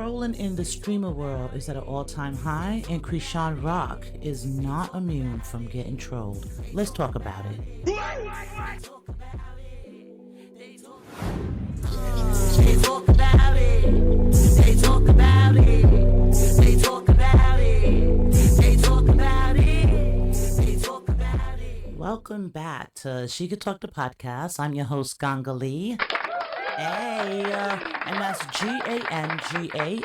Trolling in the streamer world is at an all-time high, and Chrisean Rock is not immune from getting trolled. Let's talk about it. They talk about it. They talk about it. They talk about it. They talk about it. They talk about it. They talk about it. Welcome back to She Could Talk the Podcast. I'm your host, Ganga Lee. Hey, and that's Gangalee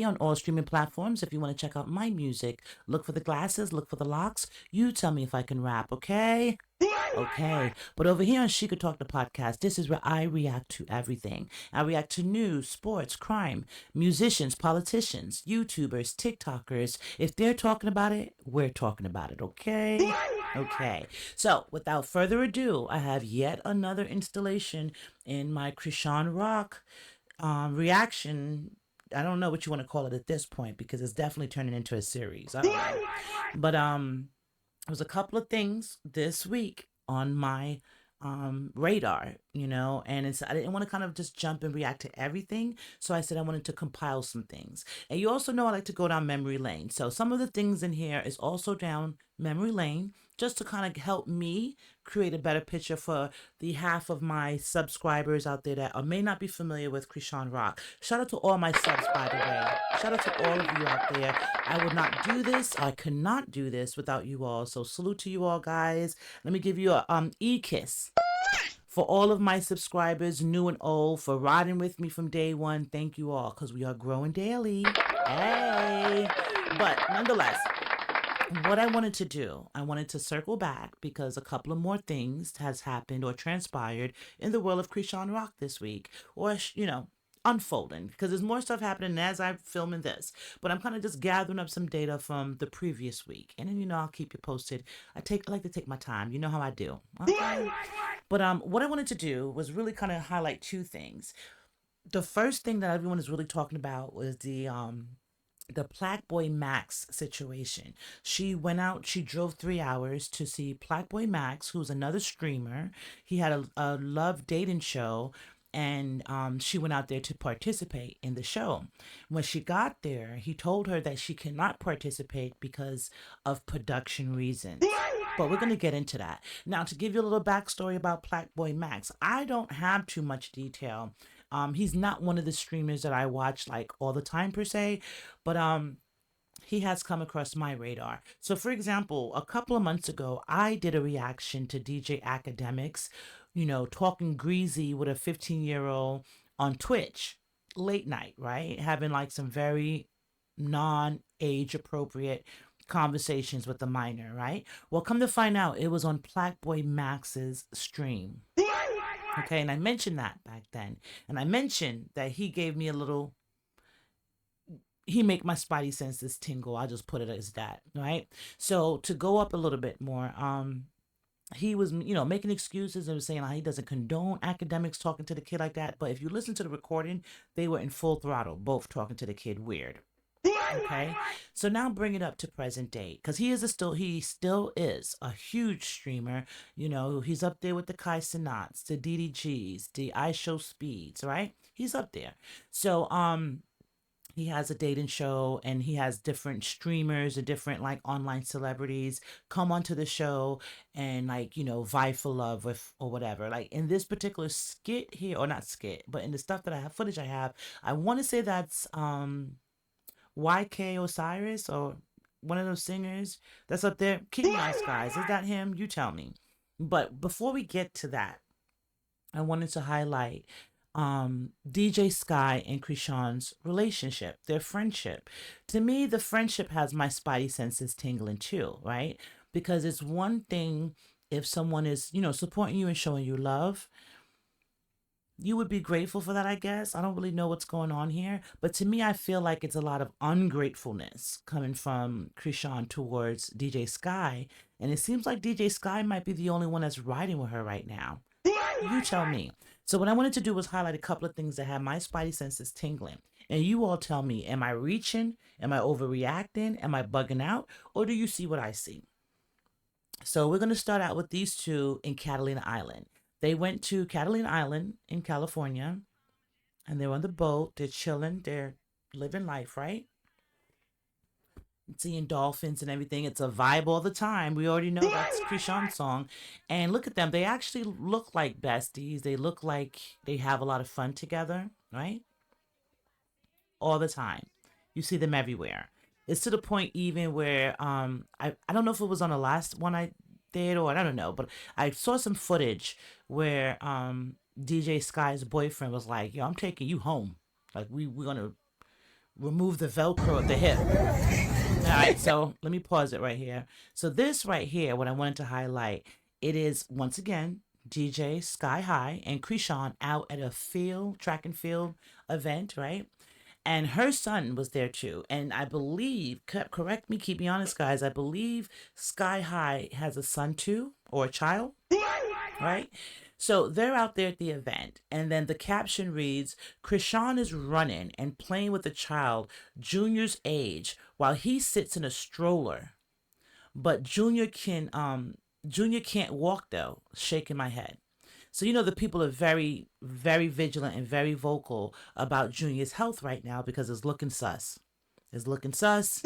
on all streaming platforms. If you want to check out my music, look for the glasses, look for the locks. You tell me if I can rap, okay? Okay. But over here on She Could Talk the Podcast, this is where I react to everything. I react to news, sports, crime, musicians, politicians, YouTubers, TikTokers. If they're talking about it, we're talking about it, okay? Okay. So, without further ado, I have yet another installation in my Chrisean Rock reaction. I don't know what you want to call it at this point because it's definitely turning into a series. I don't know. But there was a couple of things this week on my radar, and I didn't want to kind of just jump and react to everything. So I said I wanted to compile some things. And you also know I like to go down memory lane. So some of the things in here is also down memory lane, just to kind of help me create a better picture for the half of my subscribers out there that may not be familiar with Chrisean Rock. Shout out to all my subs, by the way. Shout out to all of you out there. I would not do this. I could not do this without you all. So salute to you all, guys. Let me give you a e-kiss. For all of my subscribers, new and old, for riding with me from day one, thank you all, because we are growing daily. Hey! But nonetheless, what I wanted to do, I wanted to circle back because a couple of more things has happened or transpired in the world of Chrisean Rock this week, or, unfolding, because there's more stuff happening as I'm filming this. But I'm kind of just gathering up some data from the previous week, and then I'll keep you posted. I like to take my time. You know how I do. Okay. But what I wanted to do was really kind of highlight two things. The first thing that everyone is really talking about was the PlaqueBoyMax situation. She went out, she drove 3 hours to see PlaqueBoyMax, who's another streamer. He had a love dating show, and she went out there to participate in the show. When she got there, he told her that she cannot participate because of production reasons. But we're going to get into that. Now, to give you a little backstory about PlaqueBoyMax, I don't have too much detail. He's not one of the streamers that I watch like all the time per se, but he has come across my radar. So for example, a couple of months ago, I did a reaction to DJ Academics, talking greasy with a 15-year-old on Twitch, late night, right? Having like some very non-age appropriate conversations with the minor, right? Well, come to find out, it was on PlaqueBoyMax's stream. Okay, and I mentioned that back then. And I mentioned that he gave me he make my spidey senses tingle. I'll just put it as that, right? So to go up a little bit more, he was, making excuses and was saying he doesn't condone academics talking to the kid like that. But if you listen to the recording, they were in full throttle, both talking to the kid weird. Okay, so now bring it up to present day, because he still is a huge streamer. He's up there with the Kai Cenats, the DDGs, the I Show Speeds, right? He's up there. So he has a dating show, and he has different streamers and different like online celebrities come onto the show and vie for love with or whatever. Like in this particular skit here, or not skit, but in the stuff that I have, footage I want to say that's YK Osiris, or one of those singers that's up there. Keep me honest, guys. Is that him? You tell me. But before we get to that, I wanted to highlight DJ Sky and Chrisean's relationship, their friendship. To me, the friendship has my spidey senses tingling too, right? Because it's one thing if someone is, supporting you and showing you love. You would be grateful for that, I guess. I don't really know what's going on here. But to me, I feel like it's a lot of ungratefulness coming from Chrisean towards DJ Sky. And it seems like DJ Sky might be the only one that's riding with her right now. You tell me. So what I wanted to do was highlight a couple of things that have my spidey senses tingling. And you all tell me, am I reaching? Am I overreacting? Am I bugging out? Or do you see what I see? So we're going to start out with these two in Catalina Island. They went to Catalina Island in California, and they're on the boat. They're chilling. They're living life, right? Seeing dolphins and everything. It's a vibe all the time. We already know that's Chrisean's song. And look at them. They actually look like besties. They look like they have a lot of fun together, right? All the time. You see them everywhere. It's to the point even where I don't know if it was on the last one I did or I don't know, but I saw some footage where DJ Sky's boyfriend was like, "Yo, I'm taking you home. Like we're gonna remove the Velcro at the hip." All right, so let me pause it right here. So this right here, what I wanted to highlight, it is once again DJ Sky High and Chrisean out at a track and field event, right? And her son was there too. And I believe, correct me, keep me honest, guys. I believe Sky High has a son too, or a child, right? So they're out there at the event, and then the caption reads, Chrisean is running and playing with a child Junior's age while he sits in a stroller. But Junior can't walk though, shaking my head. So you know the people are very, very vigilant and very vocal about Junior's health right now because it's looking sus. It's looking sus.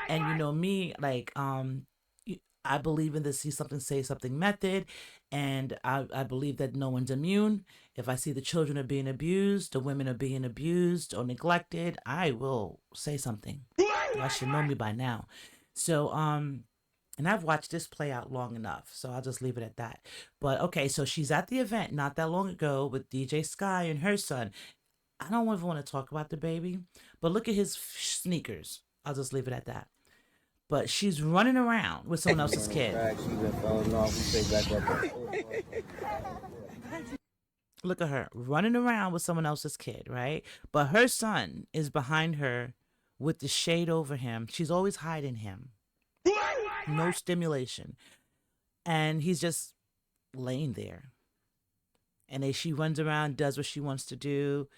And you know me, like I believe in the see something, say something method. And I believe that no one's immune. If I see the children are being abused, the women are being abused or neglected, I will say something. Y'all should know me by now. So, and I've watched this play out long enough, so I'll just leave it at that. But okay, so she's at the event not that long ago with DJ Sky and her son. I don't even want to talk about the baby, but look at his sneakers. I'll just leave it at that. But she's running around with someone else's kid. Look at her running around with someone else's kid, right? But her son is behind her with the shade over him. She's always hiding him. No stimulation. And he's just laying there. And then she runs around, does what she wants to do.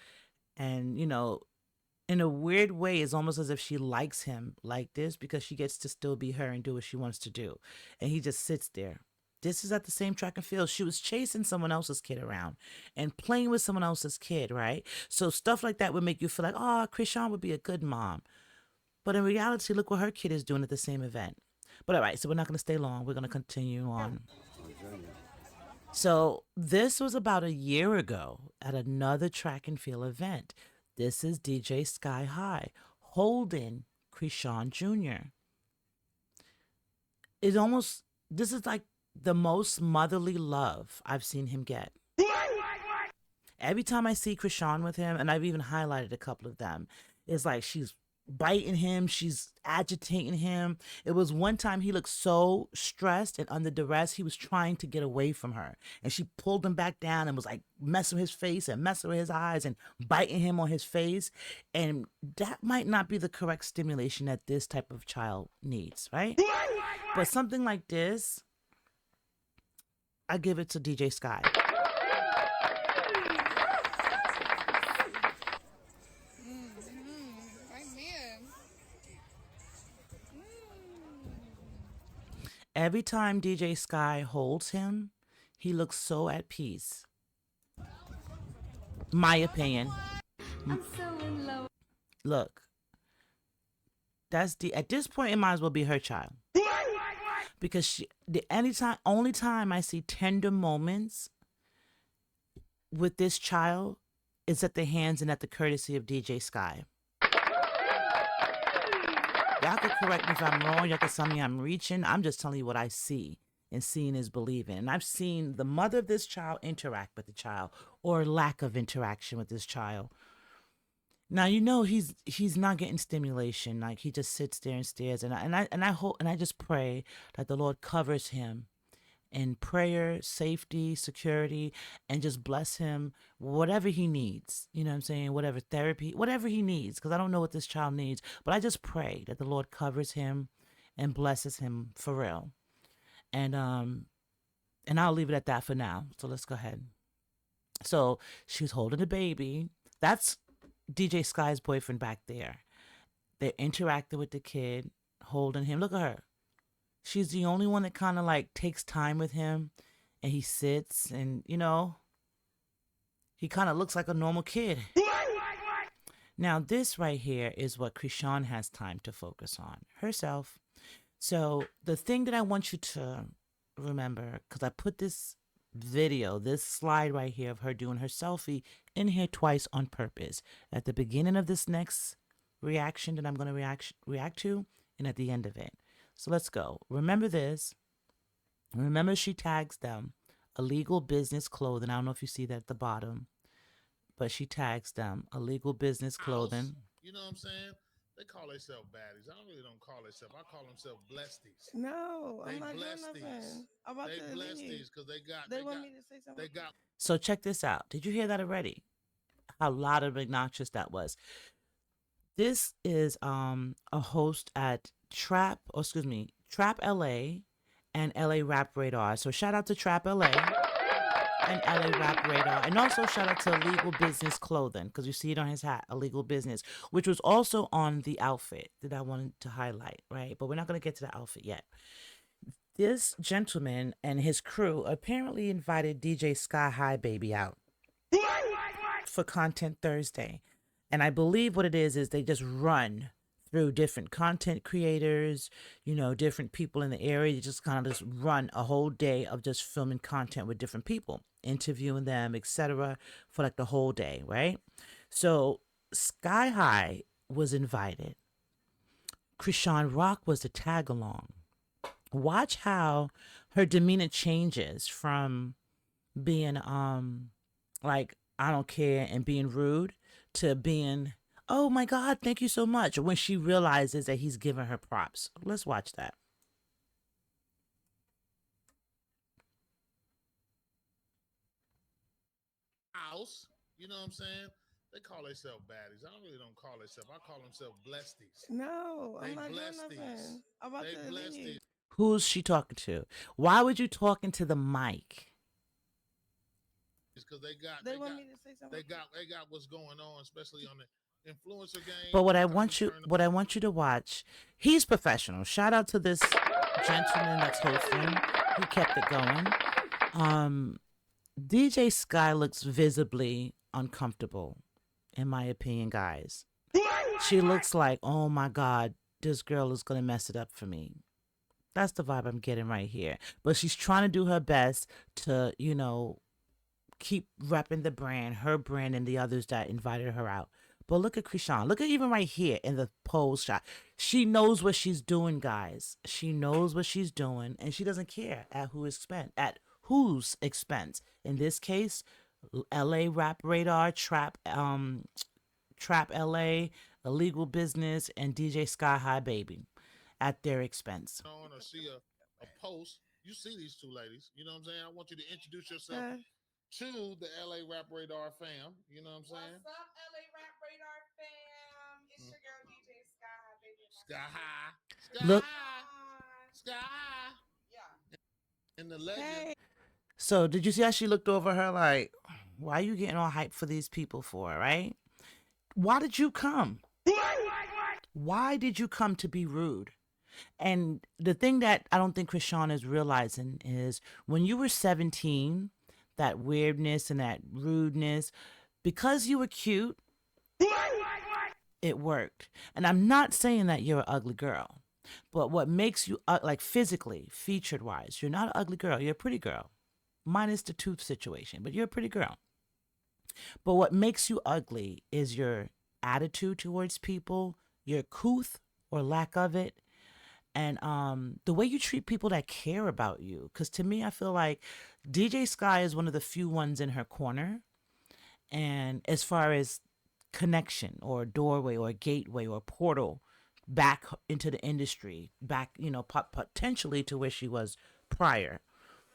And, you know, in a weird way, it's almost as if she likes him like this because she gets to still be her and do what she wants to do. And he just sits there. This is at the same track and field. She was chasing someone else's kid around and playing with someone else's kid, right? So stuff like that would make you feel like, oh, Chrisean would be a good mom. But in reality, look what her kid is doing at the same event. But all right, so we're not going to stay long. We're going to continue on. So this was about a year ago at another track and field event. This is DJ Sky High holding Chrisean Jr. This is like the most motherly love I've seen him get. Every time I see Chrisean with him, and I've even highlighted a couple of them, it's like she's biting him, she's agitating him. It was one time he looked so stressed and under duress, he was trying to get away from her. And she pulled him back down and was like messing with his face and messing with his eyes and biting him on his face. And that might not be the correct stimulation that this type of child needs, right? But something like this, I give it to DJ Sky. Every time DJ Sky holds him, he looks so at peace. My opinion. I'm so in love. Look, at this point, it might as well be her child. Because only time I see tender moments with this child is at the hands and at the courtesy of DJ Sky. Y'all could correct me if I'm wrong. Y'all could tell me I'm reaching. I'm just telling you what I see. And seeing is believing. And I've seen the mother of this child interact with the child or lack of interaction with this child. Now you know he's not getting stimulation. Like he just sits there and stares. And I hope and I just pray that the Lord covers him in prayer, safety, security, and just bless him whatever he needs. You know what I'm saying? Whatever therapy, whatever he needs, because I don't know what this child needs. But I just pray that the Lord covers him and blesses him for real. And I'll leave it at that for now. So let's go ahead. So she's holding the baby. That's DJ Sky's boyfriend back there. They're interacting with the kid, holding him. Look at her. She's the only one that kind of like takes time with him, and he sits and, you know, he kind of looks like a normal kid. Now, this right here is what Chrisean has time to focus on herself. So, the thing that I want you to remember, because I put this video, this slide right here of her doing her selfie in here twice on purpose at the beginning of this next reaction that I'm going to react to, and at the end of it. So, let's go. Remember this. Remember, she tags them illegal business clothing. I don't know if you see that at the bottom, but she tags them illegal business clothing. You know what I'm saying? They call themselves baddies. I really don't call themselves. I call themselves blesties. No, They I'm not doing blesties. nothing. I'm about They to leave. blesties because They want me to say something. they got. So check this out. Did you hear that already? How loud and obnoxious that was. This is a host at Trap LA and LA Rap Radar. So shout out to Trap LA and LA Rap Radar. And also shout out to Illegal Business Clothing, because you see it on his hat, Illegal Business, which was also on the outfit that I wanted to highlight, right? But we're not going to get to the outfit yet. This gentleman and his crew apparently invited DJ Sky High Baby out for Content Thursday. And I believe what it is they just run through different content creators, different people in the area. You just kind of just run a whole day of just filming content with different people, interviewing them, etc., for like the whole day, right? So Sky High was invited. Chrisean Rock was the tag along. Watch how her demeanor changes from being like I don't care and being rude to being, oh my God, thank you so much, when she realizes that he's giving her props. Let's watch that. House. You know what I'm saying? They call themselves baddies. I really don't call themselves. I call themselves blesties. No, They I'm not doing blesties. nothing. I'm about They to blesties. leave. Who's she talking to? Why would you talk into the mic? Because They want me to say something. they got what's going on, especially on the influencer game. But what I want you to watch, he's professional. Shout out to this gentleman that's hosting. He kept it going. DJ Sky looks visibly uncomfortable, in my opinion, guys. She looks like, oh my God, this girl is gonna mess it up for me. That's the vibe I'm getting right here. But she's trying to do her best to, keep repping the brand, her brand, and the others that invited her out. But look at Chrisean. Look at even right here in the pose shot. She knows what she's doing, guys. She knows what she's doing, and she doesn't care at whose expense. In this case, LA Rap Radar, Trap LA, Illegal Business, and DJ Sky High Baby at their expense. On or see a post, you see these two ladies. You know what I'm saying? I want you to introduce yourself to the LA Rap Radar fam. You know what I'm saying? What's up, LA Rap Radar fam? It's your girl DJ Sky High, baby. Sky High. Sky Look. High. Sky High. Yeah. And the legend. Hey. So did you see how she looked over her like, why are you getting all hyped for these people for, right? Why did you come? Why did you come to be rude? And the thing that I don't think Chrisean is realizing is when you were 17, that weirdness and that rudeness, because you were cute, it worked. And I'm not saying that you're an ugly girl, but what makes you, like physically, featured wise, you're not an ugly girl. You're a pretty girl, minus the tooth situation, but you're a pretty girl. But what makes you ugly is your attitude towards people, your couth or lack of it, and the way you treat people that care about you. Because to me, I feel like DJ Sky is one of the few ones in her corner. And as far as connection or doorway or gateway or portal back into the industry, back, potentially to where she was prior,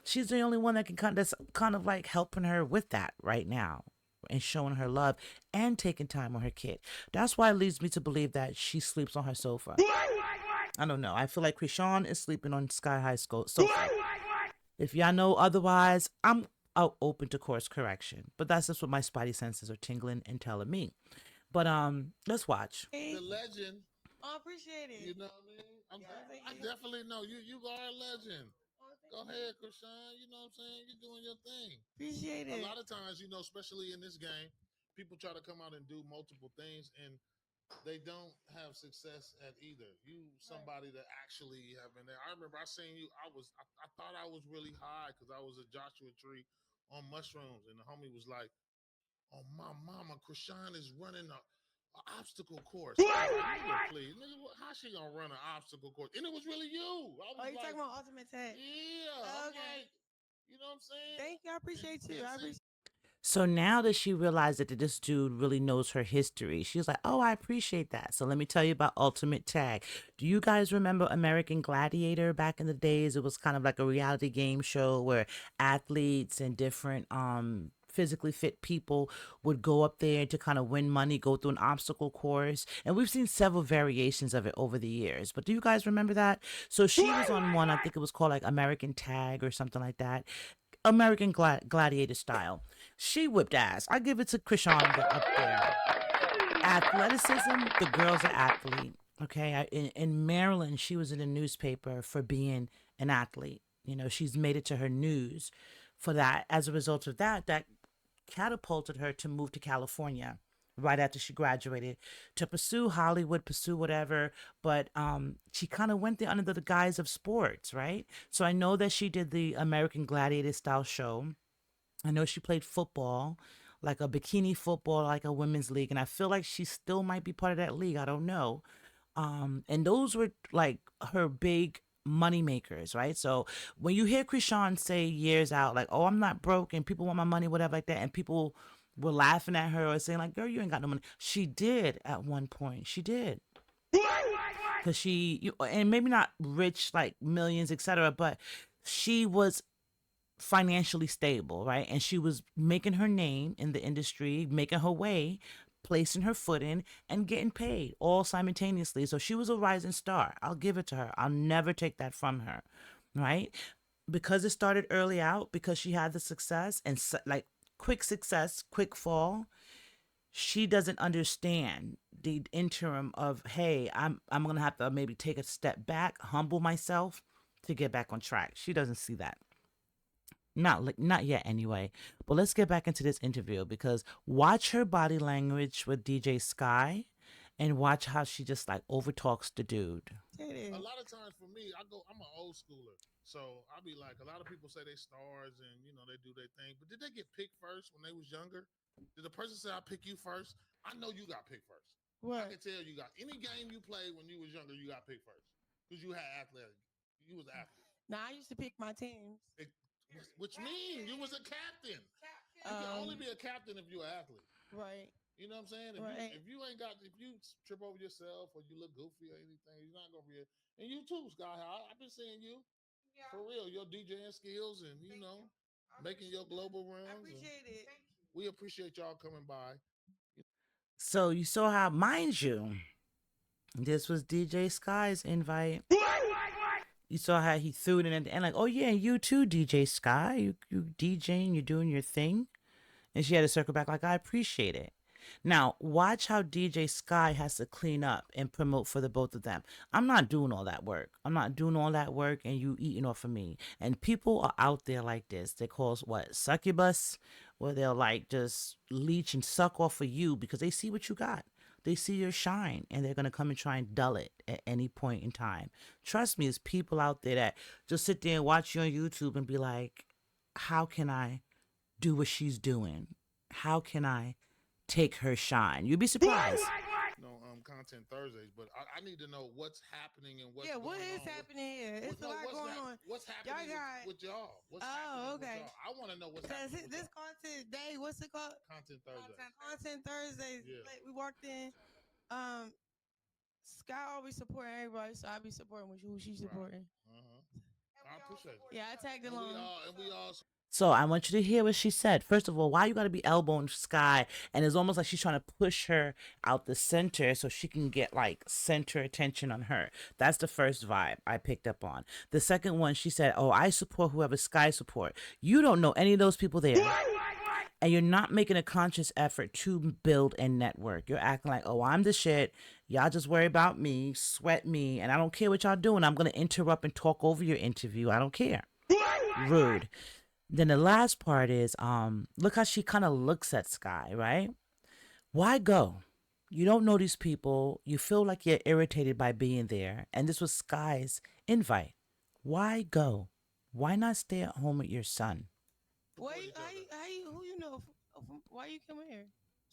she's the only one that can that's kind of like helping her with that right now and showing her love and taking time on her kid. That's why it leads me to believe that she sleeps on her sofa. I don't know. I feel like Chrisean is sleeping on Sky High sofa. If y'all know otherwise, I'm open to course correction. But that's just what my spidey senses are tingling and telling me. But let's watch. The legend. I appreciate it. You know what I mean? I definitely know you are a legend. Go ahead, Chrisean. You know what I'm saying? You're doing your thing. Appreciate it. A lot of times, especially in this game, people try to come out and do multiple things, and they don't have success at either. You somebody that actually have been there. I remember I seen you. I thought I was really high because I was a Joshua tree on mushrooms, and the homie was like, "Oh my mama, Chrisean is running a obstacle course." I was like, "Nigga, please, nigga, how she gonna run an obstacle course?" And it was really you. I was Oh, you like, talking about Ultimate Tag? "Yeah." I'm Okay. like, you know what I'm saying? Thank you. I appreciate you. I appreciate. So now that she realized that this dude really knows her history, she's like, oh, I appreciate that. So let me tell you about Ultimate Tag. Do you guys remember American Gladiator back in the days? It was kind of like a reality game show where athletes and different physically fit people would go up there to kind of win money, go through an obstacle course. And we've seen several variations of it over the years. But do you guys remember that? So she was on one, I think it was called like American Tag or something like that. American Gladiator style. She whipped ass. I give it to Chrisean up there. Athleticism, the girl's an athlete. Okay, in Maryland, she was in a newspaper for being an athlete. You know, she's made it to her news for that. As a result of that, that catapulted her to move to California right after she graduated to pursue Hollywood, pursue whatever. But she kind of went there under the guise of sports, right? So I know that she did the American Gladiator style show. I know she played football, like a bikini football, like a women's league. And I feel like she still might be part of that league. I don't know. And those were like her big money makers, right? So when you hear Chrisean say years out, like, oh, I'm not broke and people want my money, whatever, like that, and people were laughing at her or saying, like, girl, you ain't got no money. She did at one point. She did. Because and maybe not rich, like millions, etc., but she was financially stable, right? And she was making her name in the industry, making her way, placing her foot in, and getting paid all simultaneously. So she was a rising star. I'll give it to her. I'll never take that from her, right? Because it started early out, because she had the success and like quick success, quick fall. She doesn't understand the interim of, hey, I'm gonna have to maybe take a step back, humble myself to get back on track. She doesn't see that. Not yet anyway. But let's get back into this interview because watch her body language with DJ Sky and watch how she just like overtalks the dude. A lot of times for me, I'm an old schooler. So I'll be like, a lot of people say they stars and they do their thing. But did they get picked first when they was younger? Did the person say I pick you first? I know you got picked first. What? I can tell you got any game you played when you was younger, you got picked first. Because you had athletic. You was an athlete. Now I used to pick my teams. Which means you was a captain. You can only be a captain if you're an athlete. Right. You know what I'm saying? If you trip over yourself or you look goofy or anything, you're not gonna be. And you too, Sky. I've been seeing you for real. Your DJing skills and making your global rounds. I appreciate it. We appreciate y'all coming by. So you saw how, mind you, this was DJ Sky's invite. You saw how he threw it in at the end, like, oh yeah, you too, DJ Sky. You DJing, you're doing your thing. And she had to circle back like, I appreciate it. Now, watch how DJ Sky has to clean up and promote for the both of them. I'm not doing all that work. And you eating off of me. And people are out there like this. They call what? Succubus? Where they'll like just leech and suck off of you because they see what you got. They see your shine and they're going to come and try and dull it at any point in time. Trust me, there's people out there that just sit there and watch you on YouTube and be like, how can I do what she's doing? How can I take her shine? You'd be surprised. Content Thursdays, but I need to know what's happening and what's what is happening here? It's a lot going on. What's happening with y'all? What's happening with y'all? I want to know what's happening. This content day, what's it called? Content Thursday. Content Thursdays. Yeah. Like, we walked in. Sky always supporting everybody, so I be supporting who she's supporting. I appreciate it. Yeah, I tagged along. We all. So I want you to hear what she said. First of all, why you got to be elbowing Sky? And it's almost like she's trying to push her out the center so she can get like center attention on her. That's the first vibe I picked up on. The second one, she said, oh, I support whoever Sky support. You don't know any of those people there. And you're not making a conscious effort to build and network. You're acting like, oh, I'm the shit. Y'all just worry about me, sweat me, and I don't care what y'all doing. I'm going to interrupt and talk over your interview. I don't care. Rude. Then the last part is, look how she kind of looks at Sky, right? Why go? You don't know these people. You feel like you're irritated by being there. And this was Sky's invite. Why go? Why not stay at home with your son? Why? Support each other. Who you know? Why you come here?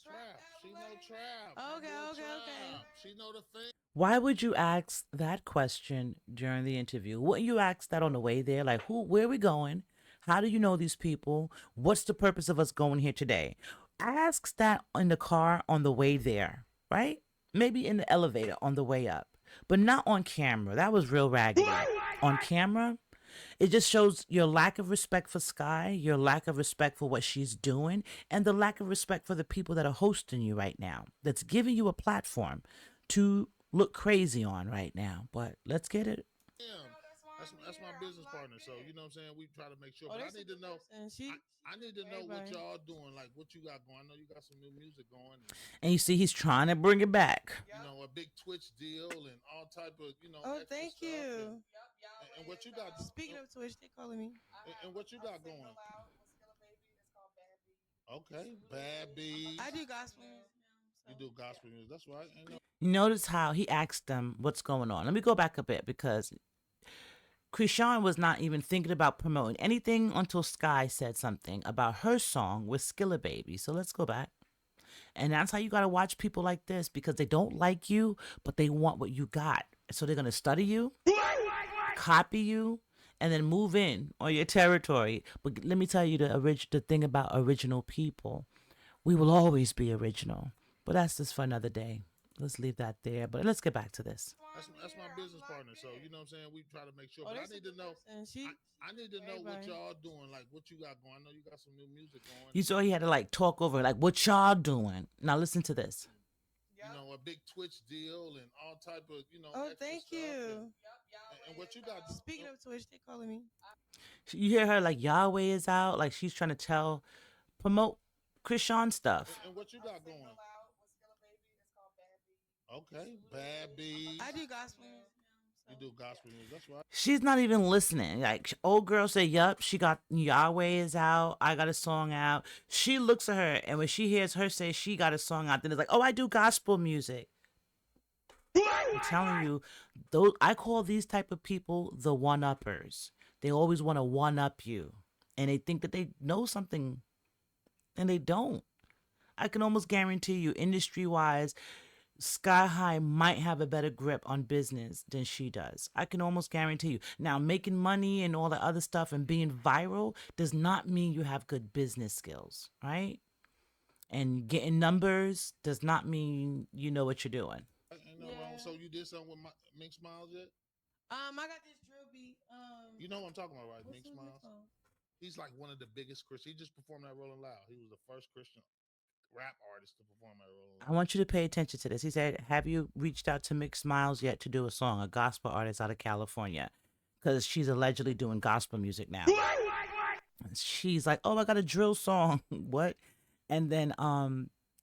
Trap. She know Trap. My Okay, boy okay, okay. Trap. She know the thing. Why would you ask that question during the interview? Wouldn't you ask that on the way there? Like, where are we going? How do you know these people? What's the purpose of us going here today? Ask that in the car on the way there, right? Maybe in the elevator on the way up, but not on camera. That was real raggedy. On camera, it just shows your lack of respect for Sky, your lack of respect for what she's doing, and the lack of respect for the people that are hosting you right now, that's giving you a platform to look crazy on right now. But let's get it. Damn. That's my business partner. So you know what I'm saying. We try to make sure, Oh, but I that's a need to good know. person. I need to know what Everybody. y'all doing. Like what you got going. I know you got some new music going. And you see, he's trying to bring it back. You know, a big Twitch deal and all type of Oh, extra thank stuff. you. And what you got? Speaking of Twitch, they calling me. And what you got going? Okay, bad bees. I do gospel music You now. do gospel music. That's right. Ain't no Notice how he asked them what's going on. Let me go back a bit because Chrisean was not even thinking about promoting anything until Sky said something about her song with Skilla Baby. So let's go back. And that's how you got to watch people like this because they don't like you, but they want what you got. So they're going to study you, copy you, and then move in on your territory. But let me tell you the thing about original people. We will always be original. But that's just for another day. Let's leave that there. But let's get back to this. that's my business partner. So you know what I'm saying. We try to make sure, Oh, but I that's a need to good know. person. I need to know what Everybody. y'all doing. Like what you got going. I know you got some new music going. You saw he had to like talk over like what y'all doing. Now listen to this. You know, a big Twitch deal and all type of Oh, extra thank stuff. you. And what you got? Speaking of Twitch, they calling me. You hear her like Yahweh is out, like she's trying to promote Chrisean stuff. And what you got going? Okay, bad bees. I do gospel music You now. do gospel music. That's right. She's not even listening. Like old girl say, "Yup, she got Yahweh is out. I got a song out." She looks at her, and when she hears her say she got a song out, then it's like, "Oh, I do gospel music." I'm telling you, those I call these type of people the one-uppers. They always want to one-up you, and they think that they know something, and they don't. I can almost guarantee you, industry-wise, Sky High might have a better grip on business than she does. I can almost guarantee you. Now, making money and all the other stuff and being viral does not mean you have good business skills, right? And getting numbers does not mean you know what you're doing. Ain't no wrong. So you did something with Mink Smiles yet? I got this drill beat. You know what I'm talking about, right? What's Mink his Smiles. called? He's like one of the biggest Christians. He just performed at Rolling Loud. He was the first Christian rap artist to perform at Rolling I Loud. want you to pay attention to this. He said, "Have you reached out to Mix Miles yet to do a song, a gospel artist out of California?" Because she's allegedly doing gospel music now. She's like, "Oh, I got a drill song." What? And then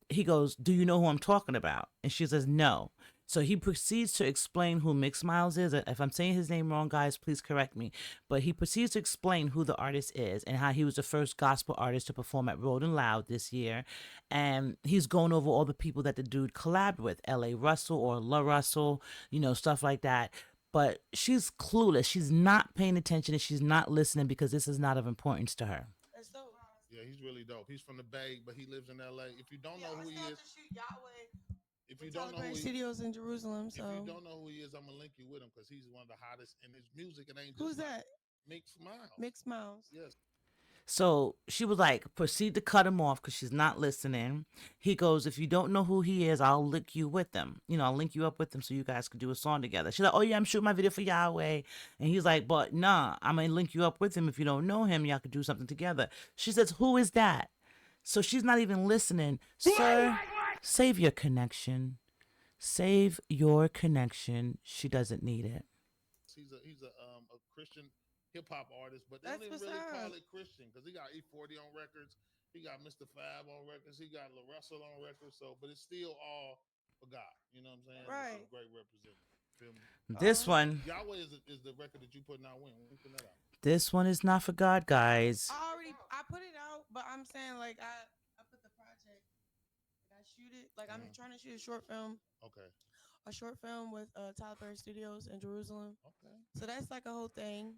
he goes, "Do you know who I'm talking about?" And she says, "No." So he proceeds to explain who Mix Miles is. If I'm saying his name wrong, guys, please correct me. But he proceeds to explain who the artist is and how he was the first gospel artist to perform at Rolling Loud this year. And he's going over all the people that the dude collabed with, L.A. Russell or La Russell, stuff like that. But she's clueless. She's not paying attention and she's not listening because this is not of importance to her. That's dope. Yeah, he's really dope. He's from the Bay, but he lives in L.A. If you don't know who he is, if you don't know who he, Studios in Jerusalem. if you So don't know who he is, I'm gonna link you with him because he's one of the hottest in his music. It ain't just who's like that? Mink Smiles. Mixed Mouse. Yes. So she was like, proceed to cut him off because she's not listening. He goes, "If you don't know who he is, I'll link you with him. I'll link you up with him so you guys could do a song together." She's like, "Oh, yeah, I'm shooting my video for Yahweh." And he's like, "But nah, I'm going to link you up with him. If you don't know him, y'all could do something together." She says, "Who is that?" So she's not even listening. Sir, save your connection. Save your connection. She doesn't need it. He's a Christian hip hop artist, but they That's don't even what's really call up. it Christian because he got E40 on records, he got Mr. Fab on records, he got La Russell on records. So, but it's still all for God. You know what I'm saying? Right. It's a great representative. Feel me? This one, Yahweh is the record that you putting out. When you putting that out? this one is not for God, guys. I put it out, but I'm saying like I put the project. shoot it. Like I'm trying to shoot a short film. Okay. A short film with Tyler Perry Studios in Jerusalem. Okay. So that's like a whole thing.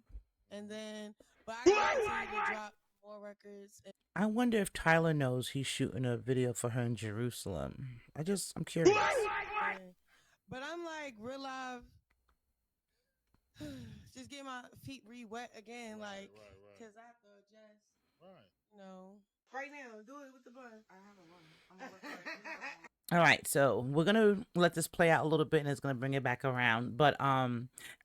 And then, but I gotta continue to drop more records. And I wonder if Tyler knows he's shooting a video for her in Jerusalem. I'm curious. but I'm like real live, just get my feet re-wet again, Right, like, right. cause I have to adjust. Right. You know, right now, do it with the bun. I have a bun. I'm gonna work hard. All right, so we're gonna let this play out a little bit, and it's gonna bring it back around. But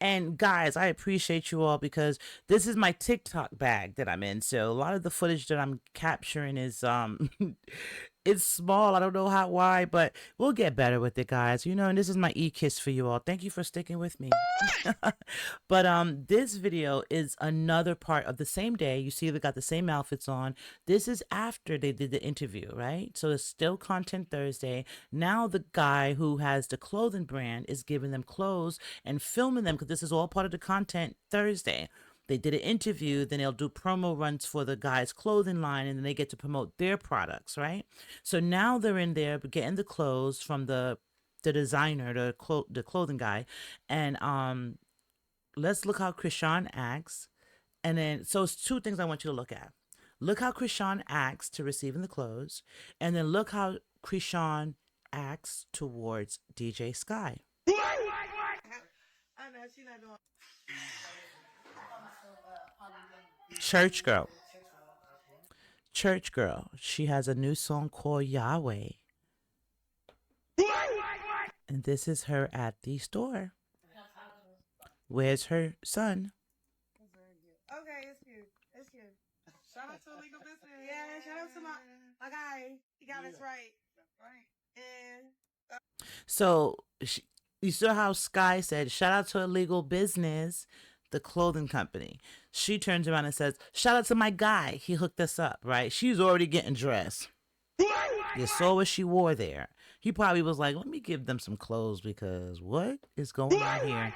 and guys, I appreciate you all because this is my TikTok bag that I'm in. So a lot of the footage that I'm capturing is it's small. I don't know why, but we'll get better with it, guys. You know, and this is my e-kiss for you all. Thank you for sticking with me. But this video is another part of the same day. You see, they got the same outfits on. This is after they did the interview, right? So it's still Content Thursday. Now the guy who has the clothing brand is giving them clothes and filming them because this is all part of the Content Thursday. They did an interview, then they'll do promo runs for the guy's clothing line, and then they get to promote their products, right? So now they're in there getting the clothes from the designer, the clothing guy, and let's look how Chrisean acts, and then so it's two things I want you to look at. Look how Chrisean acts to receiving the clothes, and then look how Chrisean acts towards DJ Sky. I know she's not doing. Church girl. Church girl. She has a new song called Yahweh. And this is her at the store. Where's her son? Okay, it's cute. It's cute. Shout out to Illegal Business. Yeah, shout out to my guy. He got us right. Right. And So you saw how Sky said, shout out to Illegal Business, the clothing company. She turns around and says, shout out to my guy. He hooked us up, right? She's already getting dressed. You saw what she wore there. He probably was like, let me give them some clothes because what is going on here?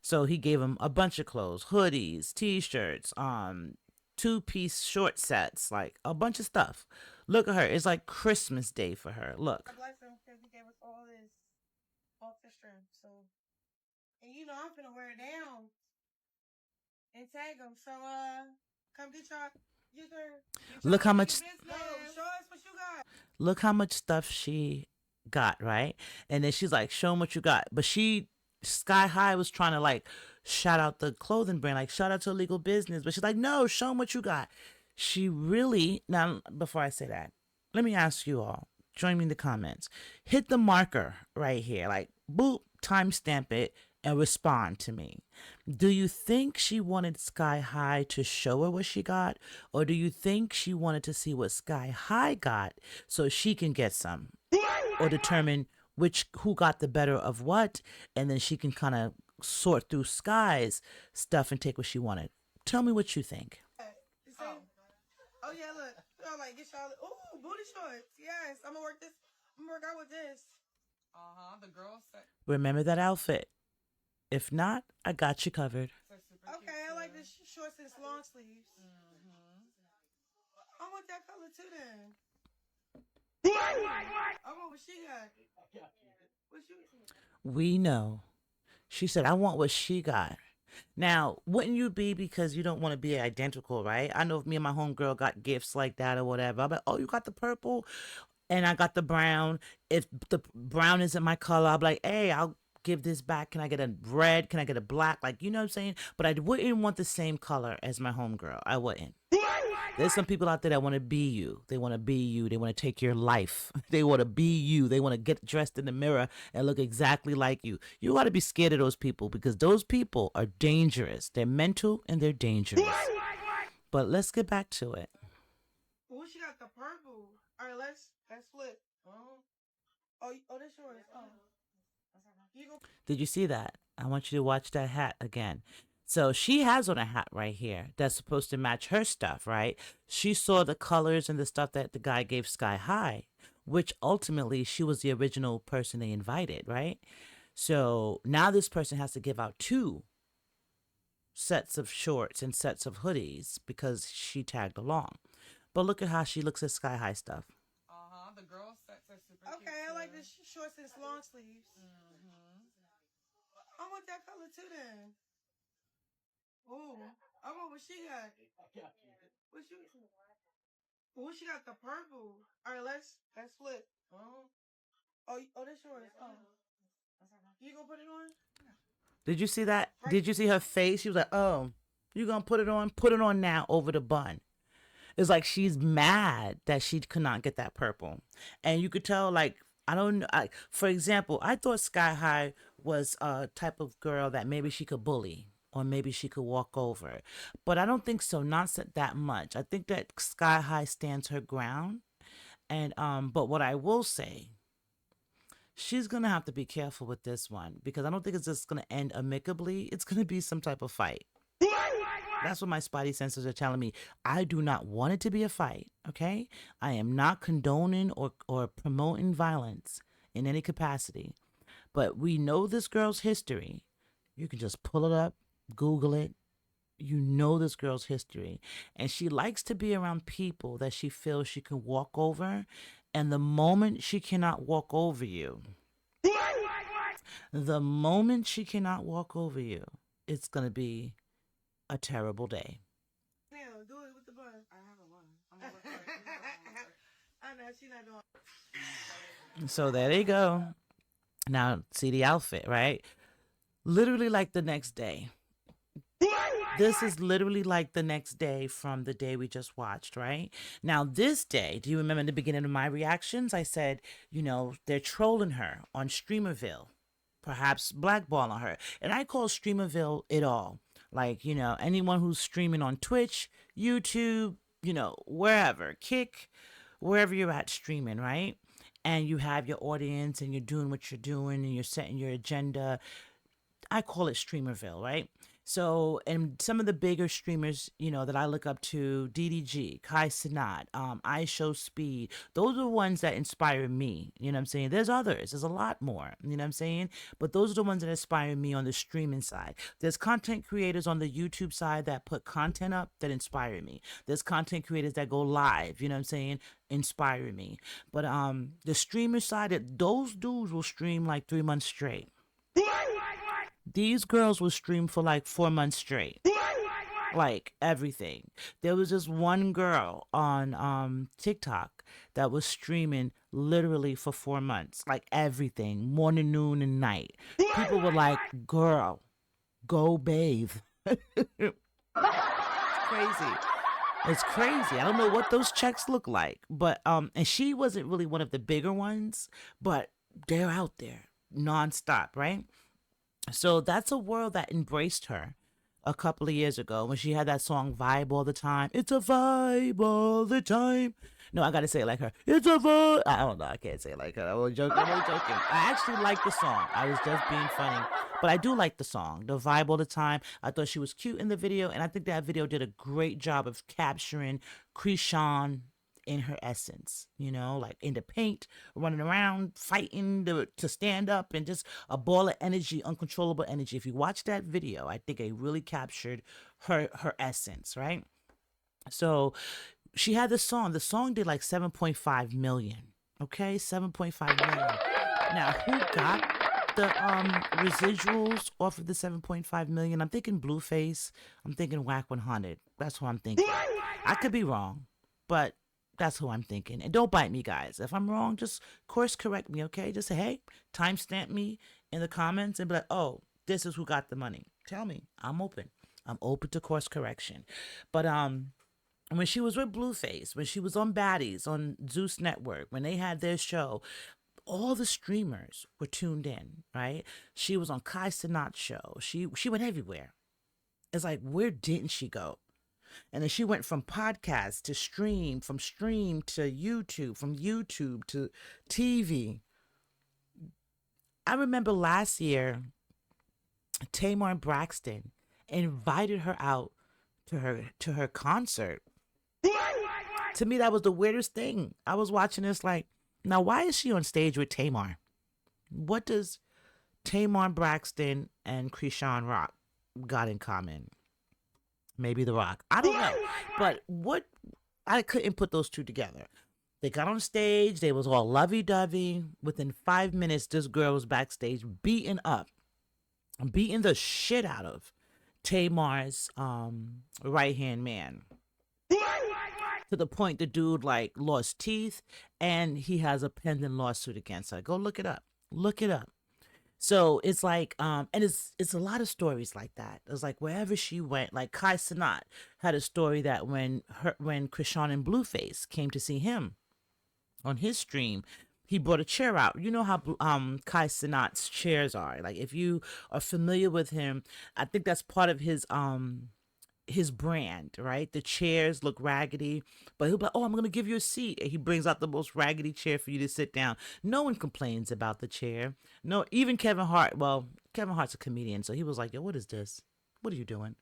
So he gave them a bunch of clothes, hoodies, t-shirts, two-piece short sets, like a bunch of stuff. Look at her. It's like Christmas Day for her. Look. I bless him because he gave us all this extra. So, and you know I'm finna wear it down and tag him. So come get your look how much. show us what you got. Look how much stuff she got, right? And then she's like, show them what you got. But Sky High was trying to like shout out the clothing brand, like shout out to Illegal Business. But she's like, no, show them what you got. She really, now before I say that, let me ask you all, join me in the comments. Hit the marker right here, like boop, timestamp it and respond to me. Do you think she wanted Sky High to show her what she got? Or do you think she wanted to see what Sky High got so she can get some? Or determine who got the better of what, and then she can kind of sort through Sky's stuff and take what she wanted. Tell me what you think. Oh yeah, look. Oh, like get y'all. Ooh, booty shorts. Yes, I'm gonna work out with this. The girls set. Remember that outfit. If not, I got you covered. Okay, I like the shorts and long sleeves. I want that color too then. I want what she got. What you? We know. She said, I want what she got. Now, wouldn't you be because you don't want to be identical, right? I know if me and my homegirl got gifts like that or whatever, I'm like, oh, you got the purple and I got the brown. If the brown isn't my color, I'm like, hey, I'll give this back. Can I get a red? Can I get a black? Like, you know what I'm saying? But I wouldn't want the same color as my homegirl. I wouldn't. There's some people out there that want to be you. They want to be you. They want to take your life. They want to be you. They want to get dressed in the mirror and look exactly like you. You got to be scared of those people because those people are dangerous. They're mental and they're dangerous. But let's get back to it. Oh, she got the purple. All right, let's flip. Oh, that's yours. Did you see that? I want you to watch that hat again. So she has on a hat right here that's supposed to match her stuff, right? She saw the colors and the stuff that the guy gave Sky High, which ultimately she was the original person they invited, right? So now this person has to give out 2 sets of shorts and sets of hoodies because she tagged along. But look at how she looks at Sky High stuff. The girl sets are super cute. Okay, shorts and long sleeves. I want that color too then. Ooh, I want what she got. What she? Ooh, she got the purple. All right, let's flip. Oh, that's yours. Oh, you gonna put it on? Did you see that? Did you see her face? She was like, "Oh, you gonna put it on? Put it on now over the bun." It's like she's mad that she could not get that purple, and you could tell. Like, I don't know. For example, I thought Sky High was a type of girl that maybe she could bully or maybe she could walk over, but I don't think so. Not that much. I think that Sky High stands her ground, and but what I will say, she's gonna have to be careful with this one because I don't think it's just gonna end amicably. It's gonna be some type of fight. That's what my spidey senses are telling me. I do not want it to be a fight, okay? I am not condoning or promoting violence in any capacity. But we know this girl's history. You can just pull it up, Google it. You know this girl's history. And she likes to be around people that she feels she can walk over. And the moment she cannot walk over you, it's going to be a terrible day. Yeah, do it with the bun. I haven't one. I'm gonna look for it. I know she's not doing. So there you go. Now see the outfit, right? Literally like the next day. This is literally like the next day from the day we just watched, right? Now this day, do you remember in the beginning of my reactions? I said, they're trolling her on Streamerville, perhaps blackballing her, and I call Streamerville it all. Like, anyone who's streaming on Twitch, YouTube, wherever, Kick, wherever you're at streaming, right? And you have your audience and you're doing what you're doing and you're setting your agenda. I call it Streamerville, right? So, and some of the bigger streamers, that I look up to, DDG, Kai Sinat, I Show Speed, those are the ones that inspire me. You know what I'm saying? There's others. There's a lot more. You know what I'm saying? But those are the ones that inspire me on the streaming side. There's content creators on the YouTube side that put content up that inspire me. There's content creators that go live, you know what I'm saying? Inspire me. But the streamer side, those dudes will stream like 3 months straight. These girls will stream for like 4 months straight. Like everything. There was this one girl on TikTok that was streaming literally for 4 months. Like everything. Morning, noon, and night. People were like, girl, go bathe. It's crazy. It's crazy. I don't know what those checks look like. But and she wasn't really one of the bigger ones, but they're out there nonstop, right? So that's a world that embraced her a couple of years ago when she had that song Vibe All the Time. It's a vibe all the time. No, I got to say it like her. It's a vibe. I don't know. I can't say it like her. I'm only joking. I actually like the song. I was just being funny. But I do like the song, the Vibe All the Time. I thought she was cute in the video. And I think that video did a great job of capturing Chrisean in her essence, like in the paint, running around, fighting to stand up, and just a ball of energy, uncontrollable energy. If you watch that video, I think it really captured her essence, right? So she had this song. The song did like 7.5 million. Okay, 7.5 million. Now, who got the residuals off of the 7.5 million? I'm thinking Blueface. I'm thinking Whack 100. That's what I'm thinking. I could be wrong, but that's who I'm thinking. And don't bite me, guys. If I'm wrong, just course correct me, okay? Just say, hey, timestamp me in the comments and be like, oh, this is who got the money. Tell me. I'm open. I'm open to course correction. But when she was with Blueface, when she was on Baddies on Zeus Network, when they had their show, all the streamers were tuned in, right? She was on Kai Sinat's show. She went everywhere. It's like, where didn't she go? And then she went from podcast to stream, from stream to YouTube, from YouTube to TV. I remember last year, Tamar Braxton invited her out to her concert. To me, that was the weirdest thing. I was watching this like, now why is she on stage with Tamar? What does Tamar Braxton and Chrisean Rock got in common? Maybe The Rock. I don't know. But I couldn't put those two together. They got on stage. They was all lovey-dovey. Within 5 minutes, this girl was backstage beating up, beating the shit out of Tamar's right-hand man. To the point the dude like lost teeth, and he has a pending lawsuit against her. Go look it up. Look it up. So it's like, and it's a lot of stories like that. It's like wherever she went, like Kai Cenat had a story that when Chrisean and Blueface came to see him on his stream, he brought a chair out. You know how Kai Cenat's chairs are. Like if you are familiar with him, I think that's part of his brand, right? The chairs look raggedy, but he'll be like, "Oh, I'm gonna give you a seat." And he brings out the most raggedy chair for you to sit down. No one complains about the chair. No, even Kevin Hart. Well, Kevin Hart's a comedian, so he was like, "Yo, what is this? What are you doing?"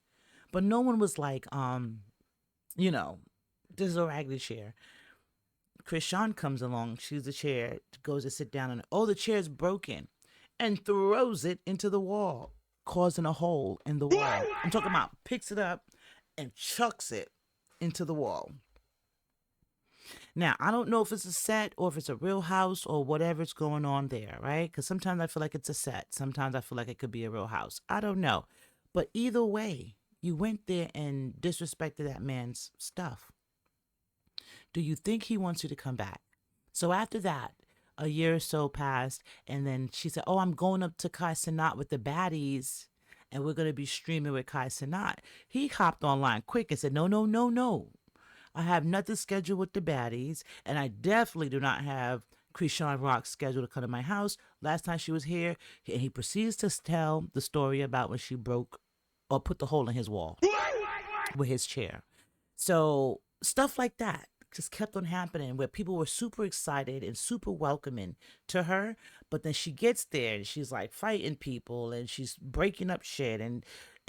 But no one was like, you know, this is a raggedy chair. Chrisean comes along, she's the chair, goes to sit down, and oh, the chair's broken, and throws it into the wall, causing a hole in the wall. I'm talking about picks it up and chucks it into the wall. Now, I don't know if it's a set or if it's a real house or whatever's going on there, right? Because sometimes I feel like it's a set. Sometimes I feel like it could be a real house. I don't know. But either way, you went there and disrespected that man's stuff. Do you think he wants you to come back? So after that, a year or so passed, and then she said, "Oh, I'm going up to Kai Cenat with the baddies, and we're going to be streaming with Kai Cenat." He hopped online quick and said, "No, no, no, no. I have nothing scheduled with the baddies, and I definitely do not have Chrisean Rock scheduled to come to my house. Last time she was here," and he proceeds to tell the story about when she broke or put the hole in his wall with his chair. So stuff like that just kept on happening where people were super excited and super welcoming to her, but then she gets there and she's like fighting people and she's breaking up shit and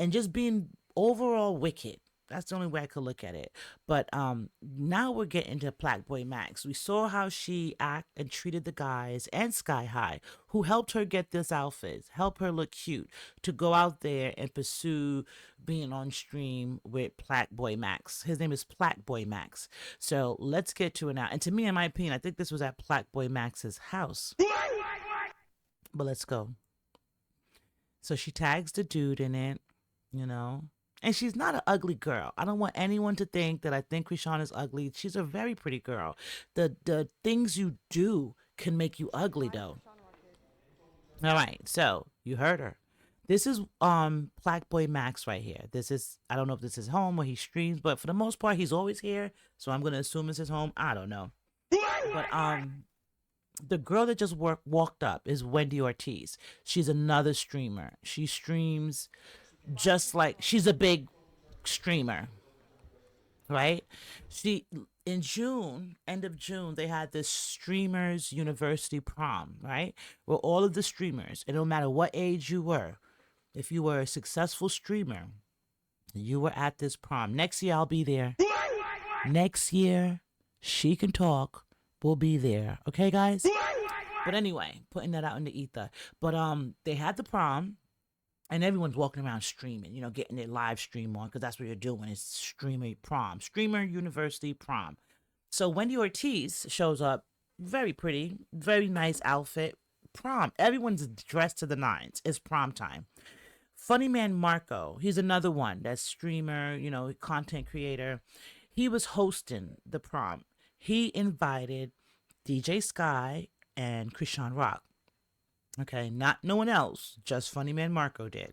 just being overall wicked. That's the only way I could look at it. But now we're getting to PlaqueBoyMax. We saw how she act and treated the guys and Sky High, who helped her get this outfit, help her look cute, to go out there and pursue being on stream with PlaqueBoyMax. His name is PlaqueBoyMax. So let's get to it now. And to me, in my opinion, I think this was at PlaqueBoyMax's house. But let's go. So she tags the dude in it, you know. And she's not an ugly girl. I don't want anyone to think that I think Chrisean is ugly. She's a very pretty girl. The things you do can make you ugly, though. All right, so you heard her. This is PlaqueBoyMax right here. This is, I don't know if this is home or he streams, but for the most part, he's always here. So I'm gonna assume it's his home. I don't know. But the girl that just walked up is Wendy Ortiz. She's another streamer. She streams just like she's a big streamer, right? She in June, end of June, they had this streamers university prom, right? Where all of the streamers, and no matter what age you were, if you were a successful streamer, you were at this prom. Next year I'll be there. Next year, She Can Talk will be there. Okay, guys? But anyway, putting that out in the ether. But they had the prom. And everyone's walking around streaming, you know, getting their live stream on because that's what you're doing. It's streamer prom, streamer university prom. So Wendy Ortiz shows up, very pretty, very nice outfit, prom. Everyone's dressed to the nines. It's prom time. Funny Man Marco, he's another one. That's streamer, you know, content creator. He was hosting the prom. He invited DJ Sky and Chrisean Rock. Okay, no one else, just Funny Man Marco did.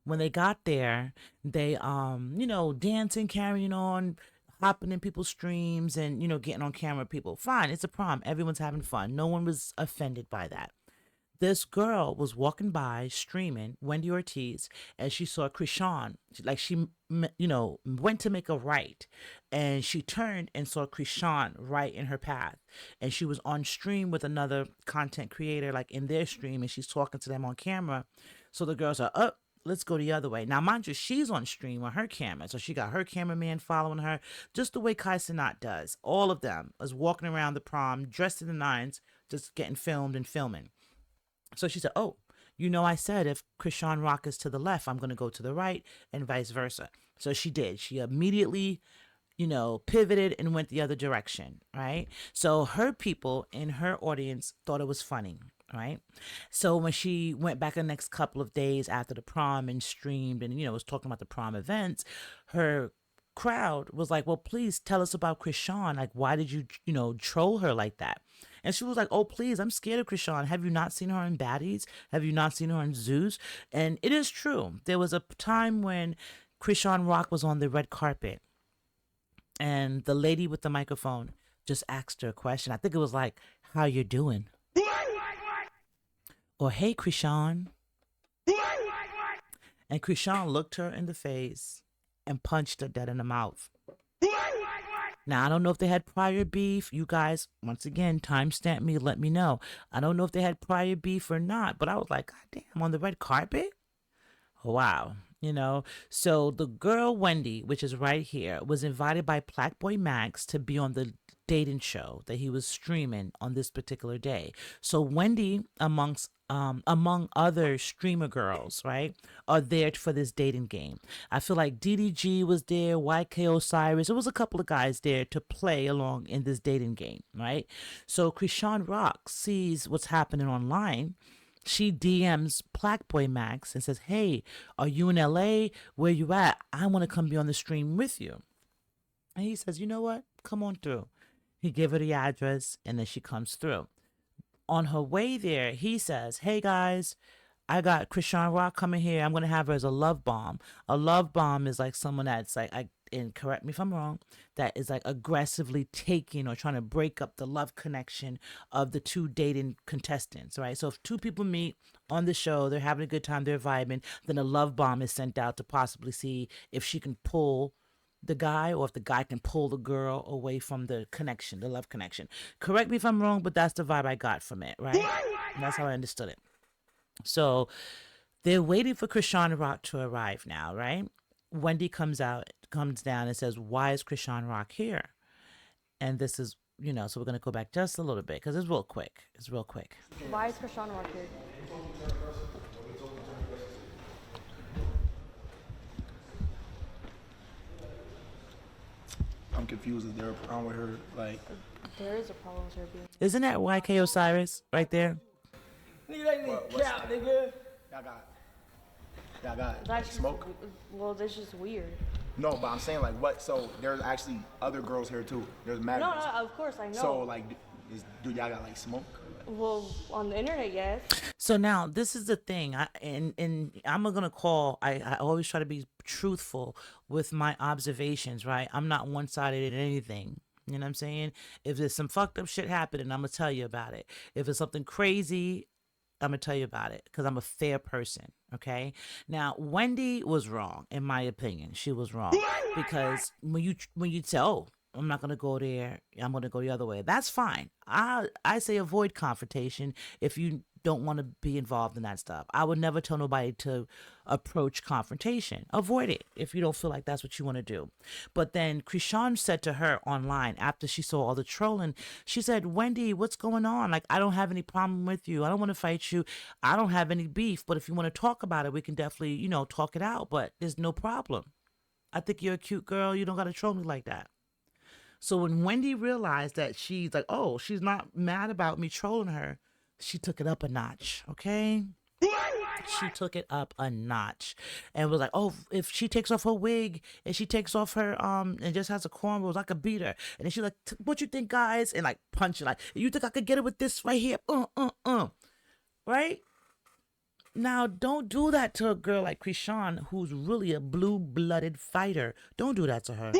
When they got there, they you know, dancing, carrying on, hopping in people's streams and, you know, getting on camera people. Fine, it's a prom. Everyone's having fun. No one was offended by that. This girl was walking by streaming, Wendy Ortiz, and she saw Chrisean. Like she, you know, went to make a right, and she turned and saw Chrisean right in her path. And she was on stream with another content creator, like in their stream, and she's talking to them on camera. So the girls are up. Let's go the other way. Now, mind you, she's on stream on her camera. So she got her cameraman following her, just the way Kai Cenat does. All of them was walking around the prom, dressed in the nines, just getting filmed and filming. So she said, "Oh, you know, I said if Chrisean Rock is to the left, I'm going to go to the right and vice versa." So she did. She immediately, pivoted and went the other direction, right? So her people in her audience thought it was funny, right? So when she went back the next couple of days after the prom and streamed and, was talking about the prom events, her crowd was like, well, please tell us about Chrisean. Like, why did you, troll her like that? And she was like, oh, please, I'm scared of Chrisean. Have you not seen her in Baddies? Have you not seen her in Zeus? And it is true. There was a time when Chrisean Rock was on the red carpet and the lady with the microphone just asked her a question. I think it was like, how you doing? Or, hey, Chrisean. And Chrisean looked her in the face and punched her dead in the mouth. Now, I don't know if they had prior beef. You guys, once again, timestamp me, let me know. I don't know if they had prior beef or not, but I was like, God damn, on the red carpet? Wow. So the girl Wendy, which is right here, was invited by PlaqueBoyMax to be on the dating show that he was streaming on this particular day. So Wendy, among other streamer girls, right, are there for this dating game. I feel like DDG was there, YK Osiris. There was a couple of guys there to play along in this dating game, right? So Chrisean Rock sees what's happening online. She DMs PlaqueBoyMax and says, hey, are you in LA? Where you at? I want to come be on the stream with you. And he says, you know what? Come on through. He gave her the address and then she comes through. On her way there, he says, hey guys, I got Chrisean Rock coming here. I'm going to have her as a love bomb. A love bomb is like someone that's like, and correct me if I'm wrong, that is like aggressively taking or trying to break up the love connection of the two dating contestants, right? So if two people meet on the show, they're having a good time, they're vibing, then a love bomb is sent out to possibly see if she can pull the guy or if the guy can pull the girl away from the connection, the love connection. Correct me if I'm wrong, but that's the vibe I got from it, right? And that's how I understood it. So they're waiting for Chrisean Rock to arrive now, right? Wendy comes down and says, why is Chrisean Rock here? And this is, so we're going to go back just a little bit because it's real quick. Why is Chrisean Rock here? I'm confused. Is there a problem with her? Like, there is a problem with her being. Isn't that YK Osiris right there? Nigga, that nigga cap, nigga. Y'all got That's smoke? Well, that's just weird. No, but I'm saying like what? So there's actually other girls here too. There's mad No, girls. of course I know. So like, do y'all got like smoke? Well, on the internet, yes. So now this is the thing, and I'm gonna call. I always try to be truthful with my observations, right? I'm not one-sided in anything. You know what I'm saying? If there's some fucked up shit happening, I'm gonna tell you about it. If it's something crazy, I'm gonna tell you about it because I'm a fair person. Okay. Now Wendy was wrong, in my opinion. She was wrong because when you say, "Oh, I'm not gonna go there. I'm gonna go the other way," that's fine. I say avoid confrontation if you don't want to be involved in that stuff. I would never tell nobody to approach confrontation. Avoid it if you don't feel like that's what you want to do. But then Chrisean said to her online after she saw all the trolling, she said, Wendy, what's going on? Like, I don't have any problem with you. I don't want to fight you. I don't have any beef. But if you want to talk about it, we can definitely, talk it out. But there's no problem. I think you're a cute girl. You don't got to troll me like that. So when Wendy realized that she's like, oh, she's not mad about me trolling her, she took it up a notch, okay? She took it up a notch and was like, oh, if she takes off her wig and she takes off her, and just has a cornrows, I could beat her. And then she's like, what you think, guys? And like punch her, like, you think I could get her with this right here? Right? Now, don't do that to a girl like Chrisean, who's really a blue-blooded fighter. Don't do that to her.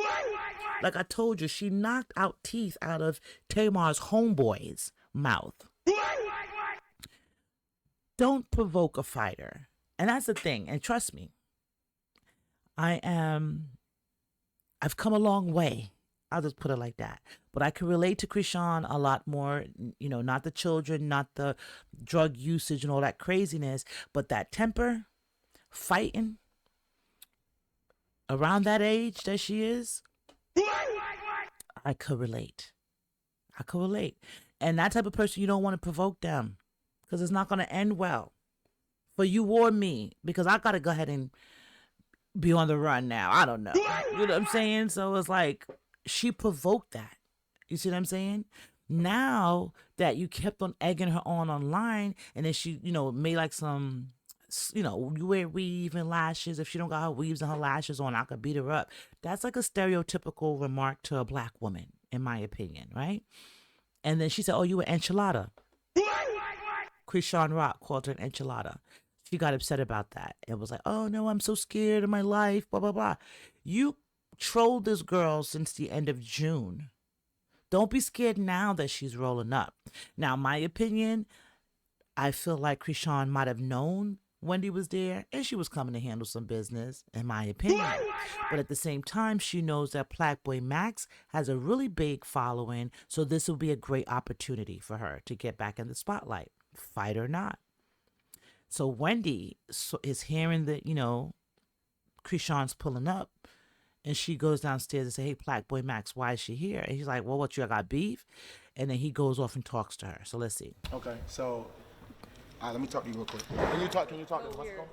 Like I told you, she knocked out teeth out of Tamar's homeboy's mouth. Don't provoke a fighter. And that's the thing. And trust me, I've come a long way. I'll just put it like that. But I can relate to Chrisean a lot more, not the children, not the drug usage and all that craziness, but that temper, fighting around that age that she is, I could relate. And that type of person, you don't want to provoke them because it's not going to end well for you or me, because I got to go ahead and be on the run now. I don't know. You know what I'm saying? So it's like, she provoked that. You see what I'm saying? Now that you kept on egging her on online, and then she, made like some, you wear weave and lashes. If she don't got her weaves and her lashes on, I could beat her up. That's like a stereotypical remark to a black woman, in my opinion, right? And then she said, "Oh, you an enchilada." Chrisean Rock called her an enchilada. She got upset about that and was like, "Oh no, I'm so scared of my life, blah, blah, blah." You trolled this girl since the end of June. Don't be scared now that she's rolling up. Now, my opinion, I feel like Chrisean might have known Wendy was there and she was coming to handle some business, in my opinion. But at the same time, she knows that PlaqueBoyMax has a really big following, so this will be a great opportunity for her to get back in the spotlight, fight or not. So Wendy is hearing that, Chrisean's pulling up, and she goes downstairs and say, "Hey, PlaqueBoyMax, why is she here?" And he's like, "Well, what, you got beef?" And then he goes off and talks to her. So let's see. Okay, so, all right, let me talk to you real quick. Can you talk to Let's go.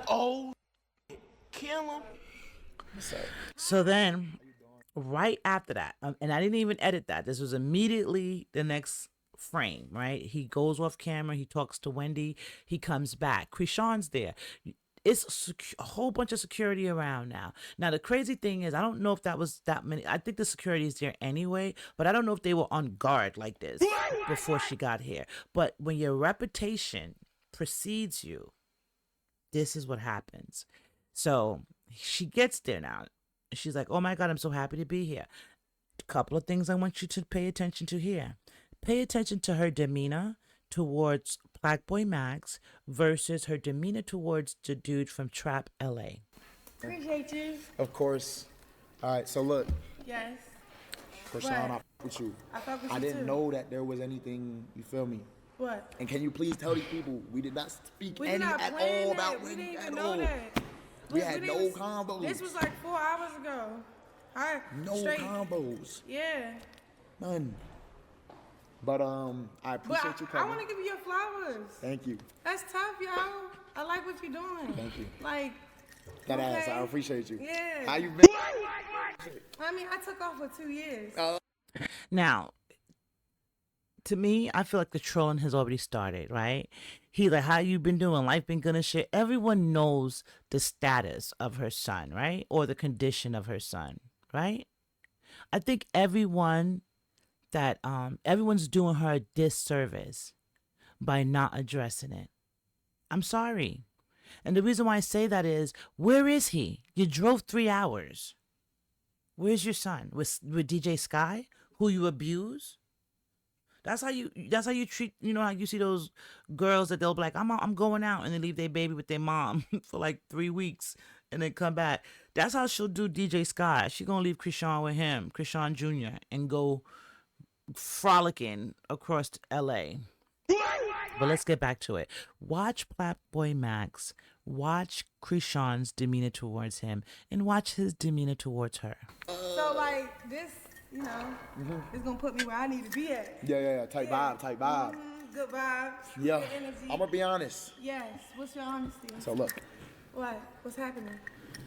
Oh, kill him. So then, right after that, and I didn't even edit that. This was immediately the next frame, right? He goes off camera. He talks to Wendy. He comes back. Chrisean's there. It's a whole bunch of security around now. Now, the crazy thing is, I don't know if that was that many. I think the security is there anyway, but I don't know if they were on guard like this before she got here. But when your reputation precedes you, this is what happens. So she gets there now. She's like, "Oh my God, I'm so happy to be here." A couple of things I want you to pay attention to here. Pay attention to her demeanor towards PlaqueBoyMax versus her demeanor towards the dude from Trap LA. Appreciate you. Of course. All right, so look, Yes. Chrisean, I fuck with you. I fuck with I you didn't too. know that there was anything, you feel me? What? And can you please tell these people we did not speak We any did not at plan all that. about We Wendy didn't at even know all. that. We had didn't no even- combos. This was like 4 hours ago. No combos. Yeah. None. But I appreciate you I coming. want to give you your flowers. Thank you. That's tough, y'all. I like what you're doing. Thank you. Like, That ass, okay. I appreciate you. Yeah. How you been? I mean, I took off for 2 years. Now, to me, I feel like the trolling has already started, right? He's like, "How you been doing? Life been good and shit." Everyone knows the status of her son, right? Or the condition of her son, right? I think everyone's doing her a disservice by not addressing it. I'm sorry. And the reason why I say that is, where is he? You drove 3 hours. Where's your son? With DJ Sky, who you abuse? That's how you treat, how you see those girls that they'll be like, I'm going out, and they leave their baby with their mom for like 3 weeks and then come back. That's how she'll do DJ Sky. She gonna leave Chrisean with him, Chrisean Jr., and go frolicking across LA. But let's get back to it. Watch PlaqueBoyMax. Watch Chrisean's demeanor towards him, and watch his demeanor towards her. So, like, this, it's going to put me where I need to be at. Yeah. Type vibe. Good vibes. Yeah. Good energy. I'm gonna be honest. Yes. What's your honesty? So look, What? What's happening?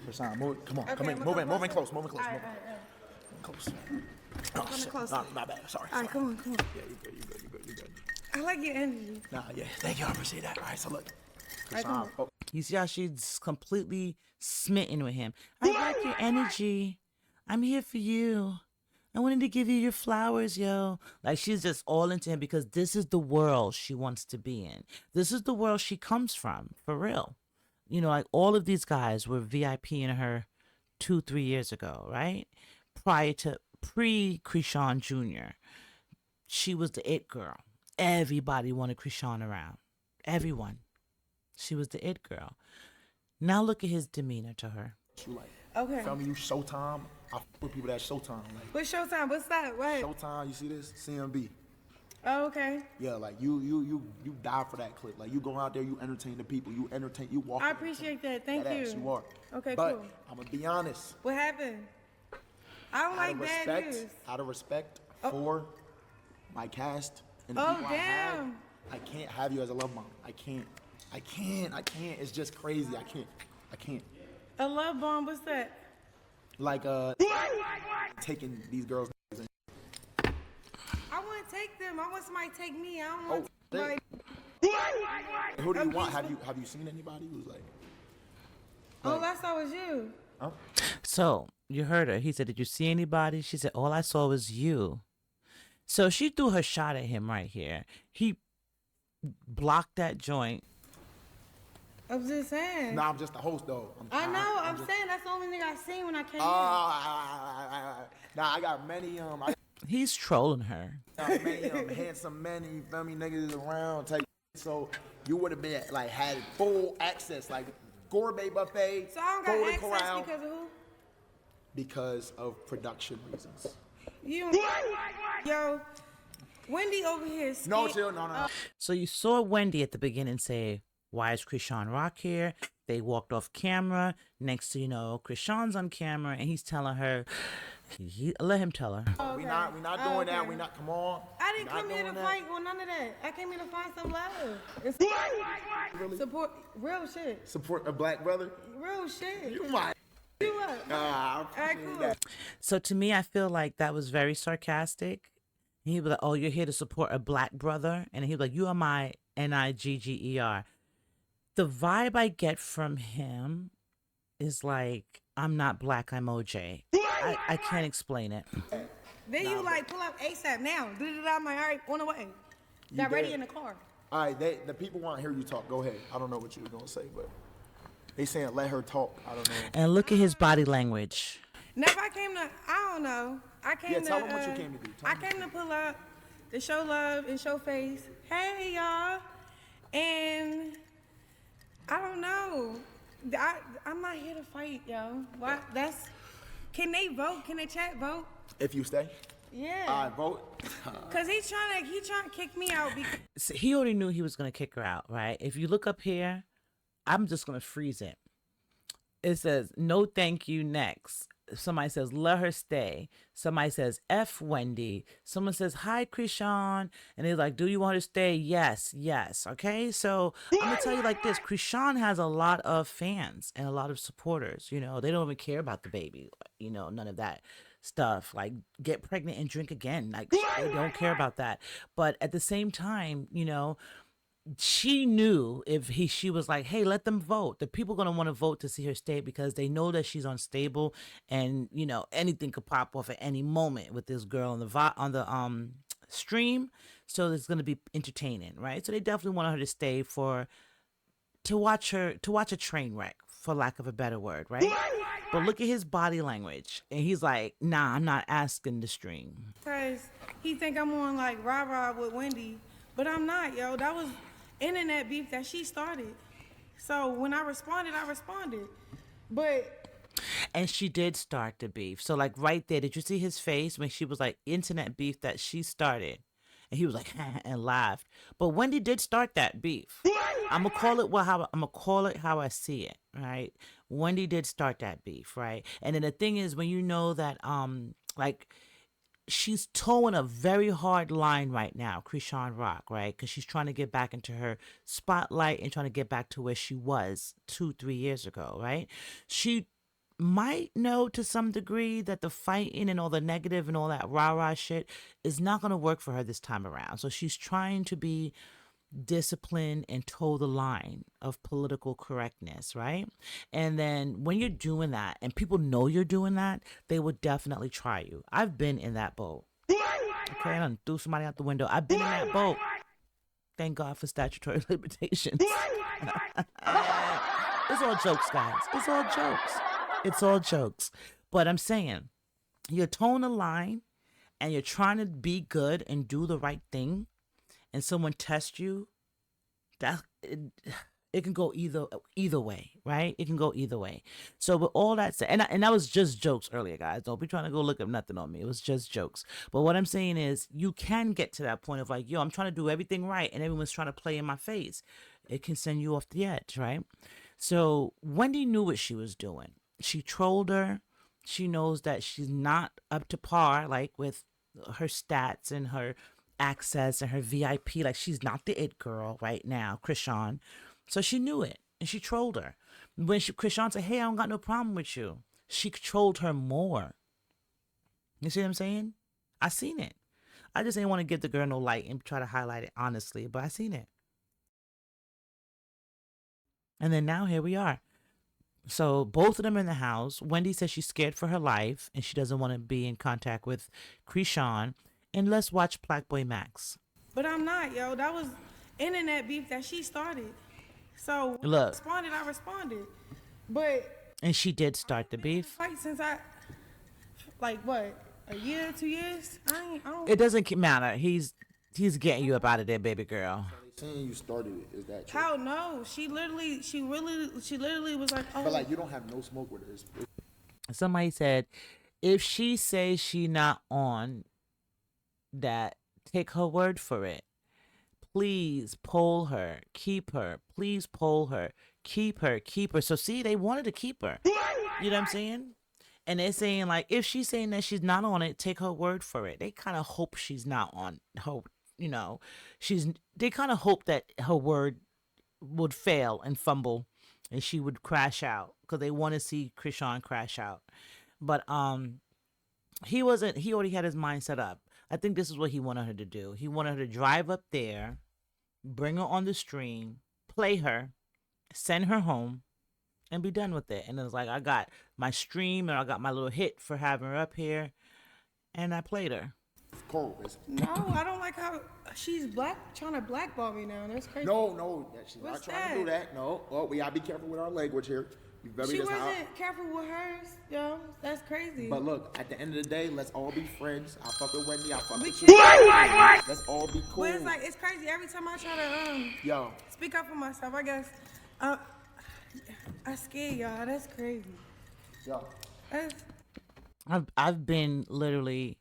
Chrisean, come on, Okay, come in, we'll move in closer. close. All right. Close. Oh, Coming shit. closer. Nah, my bad. Sorry. All right, come on. Yeah, you good. I like your energy. Nah, yeah. Thank you. I appreciate that. All right, so look. Right, Chrisean, come on. You see how she's completely smitten with him. "I like your energy. I'm here for you. I wanted to give you your flowers, yo." Like, she's just all into him because this is the world she wants to be in. This is the world she comes from, for real. Like, all of these guys were VIPing her 2-3 years ago, right? Prior to pre-Chrisean Jr. She was the it girl. Everybody wanted Chrisean around. Everyone. She was the it girl. Now look at his demeanor to her. You like, Okay. feel me? You Showtime. I fuck with people that Showtime. Like What's Showtime? What's that? What? Showtime. You see this? CMB. Oh, okay. Yeah, like you die for that clip. Like you go out there, you entertain the people. You walk. I appreciate that. Thank that you. ass, you are. Okay, but cool. I'm gonna be honest. What happened? I don't like bad news. Out of respect for my cast and the Oh, people I have, damn. I can't have you as a love mom. I can't. It's just crazy. I can't. A love bomb, what's that? Like taking these girls. I want to take them. I want somebody to take me. I don't want Oh, like. Who do you want? Have you seen anybody who's like? Oh, last saw was you. Huh? So you heard her. He said, "Did you see anybody?" She said, "All I saw was you." So she threw her shot at him right here. He blocked that joint. I'm just saying. Nah, I'm just the host though. I know. I'm saying that's the only thing I seen when I came in. Nah, I got many He's trolling her. many handsome men, you feel me, niggas around type. So you would have been like had full access, like gourmet buffet, So I don't Golden got access Corral, because of who? because of production reasons. You. Yo, Wendy over here. No, chill, no. So you saw Wendy at the beginning say, "Why is Chrisean Rock here?" They walked off camera. Next thing you know, Chrisean's on camera and he's telling her, let him tell her. Okay. We not doing that. Okay. We not. Come on. I didn't We not come here to doing fight or none of that. I came here to find some love. And Really? support real shit. Support a black brother. Real shit. You might. You what? I All right, appreciate cool. that. So to me, I feel like that was very sarcastic. He was like, "Oh, you're here to support a black brother," and he was like, "You are my Nigger." The vibe I get from him is like, "I'm not black, I'm OJ." I can't explain it. Then you like pull up ASAP now. I'm like, all right, on the way. Got ready did. in the car. All right, the people want to hear you talk. Go ahead. I don't know what you were gonna say, but they saying let her talk. I don't know. And look at his body language. Never I came to, I don't know. I came to, tell 'em what you came to do. Tell I 'em. came to pull up, to show love and show face. Hey, y'all. And I don't know. I'm not here to fight, yo. What? Can they vote? Can they chat vote? If you stay, Yeah. I vote. Cause he trying to kick me out because So he already knew he was going to kick her out, right? If you look up here, I'm just going to freeze it. It says, "No thank you, next." Somebody says, "Let her stay." Somebody says, "F Wendy." Someone says, "Hi, Chrisean." And they're like, "Do you want her to stay?" Yes, yes. Okay. So I'm going to tell you like this. Chrisean has a lot of fans and a lot of supporters. You know, they don't even care about the baby. You know, none of that stuff. Like, get pregnant and drink again. Like, they don't care about that. But at the same time, you know, she knew if she was like, "Hey, let them vote," the people gonna want to vote to see her stay because they know that she's unstable and you know anything could pop off at any moment with this girl on the stream. So it's gonna be entertaining, right? So they definitely want her to stay to watch a train wreck, for lack of a better word, right? But look at his body language, and he's like, "Nah, I'm not asking to stream." he think I'm on like rah-rah with Wendy, but I'm not, yo. That was internet beef that she started. So when I responded. But And she did start the beef. So like right there, did you see his face when she was like, "Internet beef that she started"? And he was like and laughed. But Wendy did start that beef. I'm gonna call it how I see it, right? Wendy did start that beef, right? And then the thing is, when you know that like she's towing a very hard line right now, Chrisean Rock, right? Because she's trying to get back into her spotlight and trying to get back to where she was 2-3 years ago, right? She might know to some degree that the fighting and all the negative and all that rah-rah shit is not going to work for her this time around. So she's trying to be disciplined and toe the line of political correctness, right? And then when you're doing that and people know you're doing that, they will definitely try you. I've been in that boat. Okay, I done threw somebody out the window. I've been in that boat. Thank God for statutory limitations. It's all jokes, guys. It's all jokes. It's all jokes. But I'm saying, you're towing the line and you're trying to be good and do the right thing, and someone tests you, it can go either way, right? It can go either way. So with all that said, and that was just jokes earlier, guys. Don't be trying to go look up nothing on me. It was just jokes. But what I'm saying is, you can get to that point of like, yo, I'm trying to do everything right, and everyone's trying to play in my face. It can send you off the edge, right? So Wendy knew what she was doing. She trolled her. She knows that she's not up to par, like with her stats and her access and her VIP. Like, she's not the it girl right now, Chrisean. So she knew it, and she trolled her. When Chrisean said, "Hey, I don't got no problem with you," She controlled her more. You see what I'm saying? I seen it. I just didn't want to give the girl no light and try to highlight it honestly, but I seen it. And then now here we are. So both of them in the house. Wendy says she's scared for her life and she doesn't want to be in contact with Chrisean. And let's watch PlaqueBoyMax. But I'm not, yo. That was internet beef that she started. So when Look. I responded. But And she did start the beef. fight since like what, a year, 2 years? I don't. It doesn't matter. He's getting you up out of there, baby girl. Saying you started it, is that true? How no? She literally was like, oh. But like, you don't have no smoke with her. Somebody said, if she says she not on that, take her word for it. Please poll her, keep her. Please poll her, keep her, keep her. So see, they wanted to keep her. You know what I'm saying? And they're saying like, if she's saying that she's not on it, take her word for it. They kind of hope she's not on. Hope, you know, they kind of hope that her word would fail and fumble, and she would crash out because they want to see Chrisean crash out. But he wasn't. He already had his mind set up. I think this is what he wanted her to do. He wanted her to drive up there, bring her on the stream, play her, send her home, and be done with it. And it was like, I got my stream and I got my little hit for having her up here, and I played her. Cold. No, I don't like how she's trying to blackball me now. That's crazy. No, she's What's not trying to do that. No, well, we gotta be careful with our language here. She wasn't careful with hers, yo. That's crazy. But look, at the end of the day, let's all be friends. I fuck with Wendy. I fuck with you. Let's all be cool. But it's like, it's crazy. Every time I try to speak up for myself, I guess I scared y'all. That's crazy. Yo. I've been literally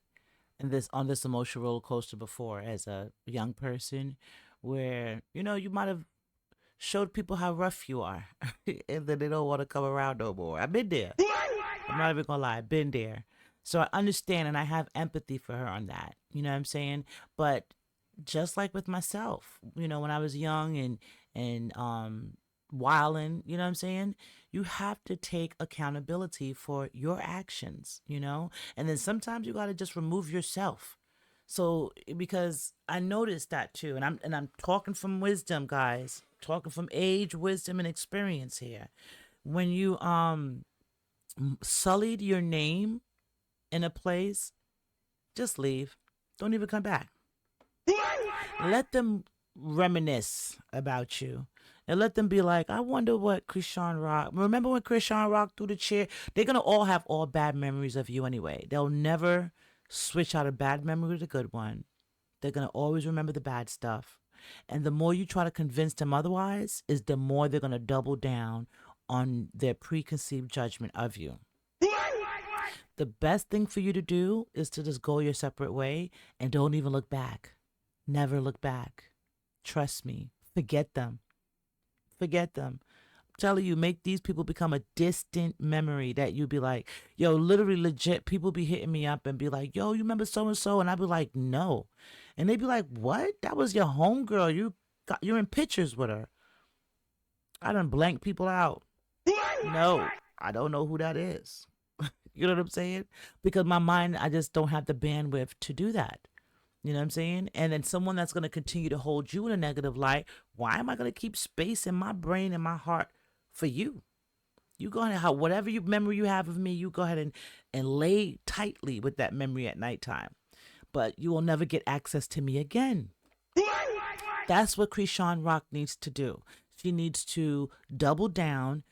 on this emotional roller coaster before as a young person, where you might have showed people how rough you are, and then they don't want to come around no more. I've been there. I'm not even gonna lie, I've been there. So I understand and I have empathy for her on that. You know what I'm saying? But just like with myself, when I was young and wilding, you know what I'm saying? You have to take accountability for your actions, and then sometimes you gotta just remove yourself. So because I noticed that too, and I'm talking from wisdom, guys, talking from age, wisdom, and experience here. When you sullied your name in a place, just leave. Don't even come back. Let them reminisce about you. And let them be like, I wonder what Chrisean Rock. Remember when Chrisean Rock threw the chair? They're going to all have all bad memories of you anyway. They'll never switch out a bad memory to a good one. They're going to always remember the bad stuff. And the more you try to convince them otherwise, is the more they're going to double down on their preconceived judgment of you. The best thing for you to do is to just go your separate way and don't even look back. Never look back. Trust me. Forget them. Forget them. I'm telling you, make these people become a distant memory that you'd be like, yo, literally legit, people be hitting me up and be like, yo, you remember so-and-so? And I'd be like, no. And they'd be like, what? That was your homegirl. You're in pictures with her. I done blank people out. No, I don't know who that is. You know what I'm saying? Because my mind, I just don't have the bandwidth to do that. You know what I'm saying? And then someone that's going to continue to hold you in a negative light, why am I going to keep space in my brain and my heart for you? You go ahead, whatever memory you have of me, you go ahead and lay tightly with that memory at nighttime. But you will never get access to me again. That's what Chrisean Rock needs to do. She needs to double down,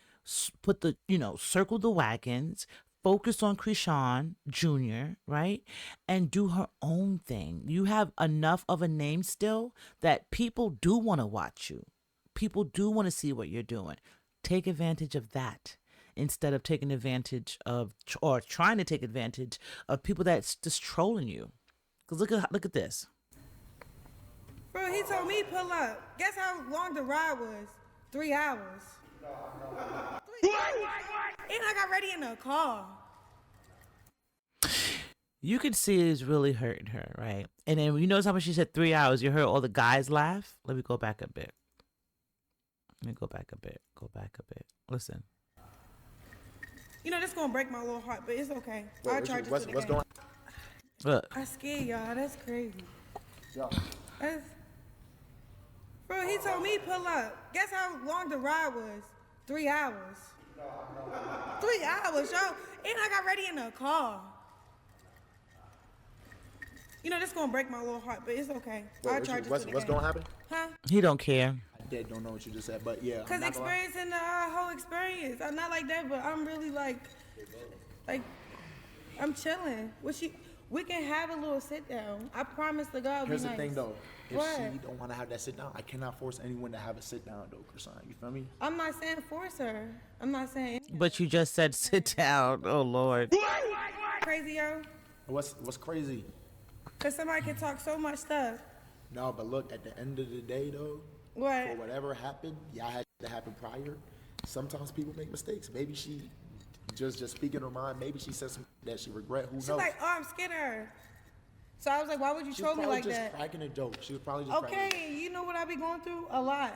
put the, circle the wagons, focus on Chrisean Jr., right? And do her own thing. You have enough of a name still that people do want to watch you. People do want to see what you're doing. Take advantage of that instead of taking advantage of, or trying to take advantage of people that's just trolling you. Because look at this. Bro, he told me pull up. Guess how long the ride was? 3 hours. And I got ready in the car. You could see it's really hurting her, right? And then you notice how much she said 3 hours. You heard all the guys laugh. Let me go back a bit. Go back a bit. Listen. You know, this gonna break my little heart, but it's okay. Wait, I'll charge it what's to the what's game. going? Look, I scared y'all. That's crazy. Yo, That's... Bro, he told me pull up. Guess how long the ride was? 3 hours. 3 hours, yo. And I got ready in a car. You know, this gonna break my little heart, but it's okay. I'll charge it to the what's game. gonna happen? Huh? he don't care. I don't know what you just said, but yeah. Cause experiencing the whole experience. I'm not like that, but I'm really like, I'm chilling. We can have a little sit down. I promise to God. Here's be the nice. thing, though. If What? she don't want to have that sit down, I cannot force anyone to have a sit down, though, Chrisean. You feel me? I'm not saying force her. I'm not saying But you just said sit down. Oh Lord. crazy, yo. What's crazy? Cause somebody can talk so much stuff. No, but look, at the end of the day, though, What? for whatever happened, y'all had to happen prior. Sometimes people make mistakes. Maybe she just speaking her mind. Maybe she said something that she regret. Who knows? She's like, oh, I'm scared of her. So I was like, why would you She's troll me probably like just that? cracking a joke. She was probably just cracking a joke. Okay, you know what I be going through? A lot.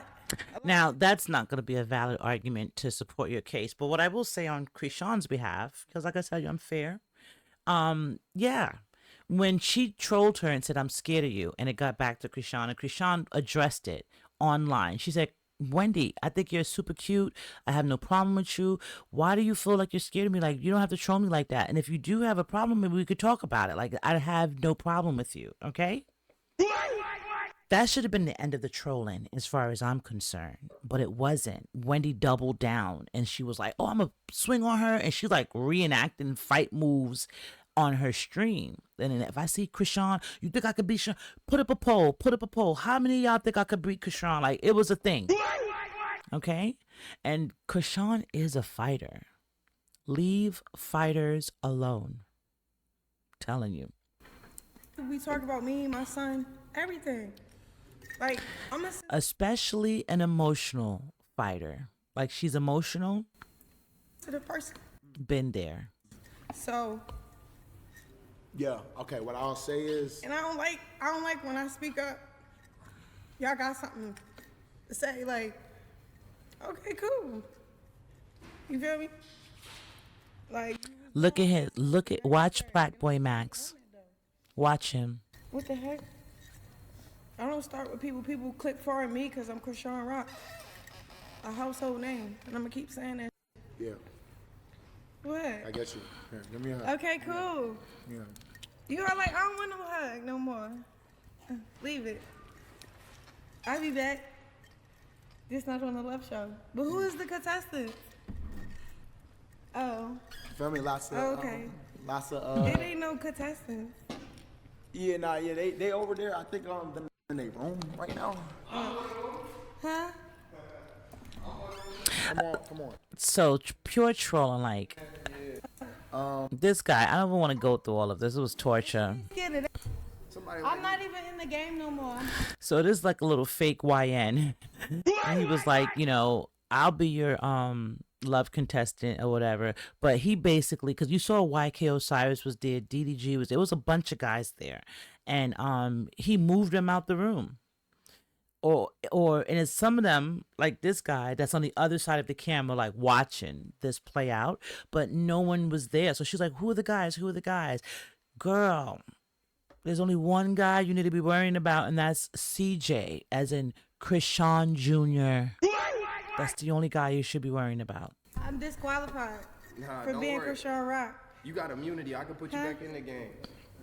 Now, that's not going to be a valid argument to support your case. But what I will say on Chrisean's behalf, because like I said, I'm fair. Yeah, when she trolled her and said, I'm scared of you, and it got back to Chrisean, and Chrisean addressed it online. She said, Wendy, I think you're super cute. I have no problem with you. Why do you feel like you're scared of me? Like, you don't have to troll me like that. And if you do have a problem, maybe we could talk about it. Like, I have no problem with you, okay? That should have been the end of the trolling as far as I'm concerned, but it wasn't. Wendy doubled down and she was like, oh, I'm going to swing on her. And she like reenacting fight moves on her stream. And then if I see Chrisean, you think I could beat Chrisean? Put up a poll. How many of y'all think I could beat Chrisean? Like, it was a thing. Okay? And Chrisean is a fighter. Leave fighters alone. Telling you. We talk about me, my son, everything. Like, I'm a Especially an emotional fighter. Like, she's emotional. sensitive person. Been there. So, Yeah. Okay. What I'll say is, and I don't like when I speak up. Y'all got something to say, like, okay, cool. You feel me? Like, Watch PlaqueBoyMax. Watch him. what the heck? I don't start with people. People click for me because I'm Chrisean Rock, a household name, and I'm gonna keep saying that. yeah, What? I get you. Here, give me a hug. Okay, cool. Yeah. You are like, I don't want no hug no more. Leave it. I'll be back. Just not on the left show. But who is the contestant? Oh, You feel me? Lots of. Okay. Lots of. it ain't no contestant. Yeah. Nah. Yeah. They over there. I think them in their room right now. Huh? Come on. So pure trolling, like this guy. I don't even want to go through all of this. It was torture. Get it. I'm not even in the game no more. So it is like a little fake YN. And he was like, I'll be your love contestant or whatever. But he basically, because you saw YK Osiris was there, DDG was there. It was a bunch of guys there, and he moved them out the room. And it's some of them, like this guy that's on the other side of the camera, like watching this play out, but no one was there. So she's like, who are the guys? Girl, there's only one guy you need to be worrying about, and that's CJ, as in Chrisean Jr. That's the only guy you should be worrying about. I'm disqualified Nah, for don't being worry. Chrisean Rock. You got immunity. I can put you Huh? back in the game.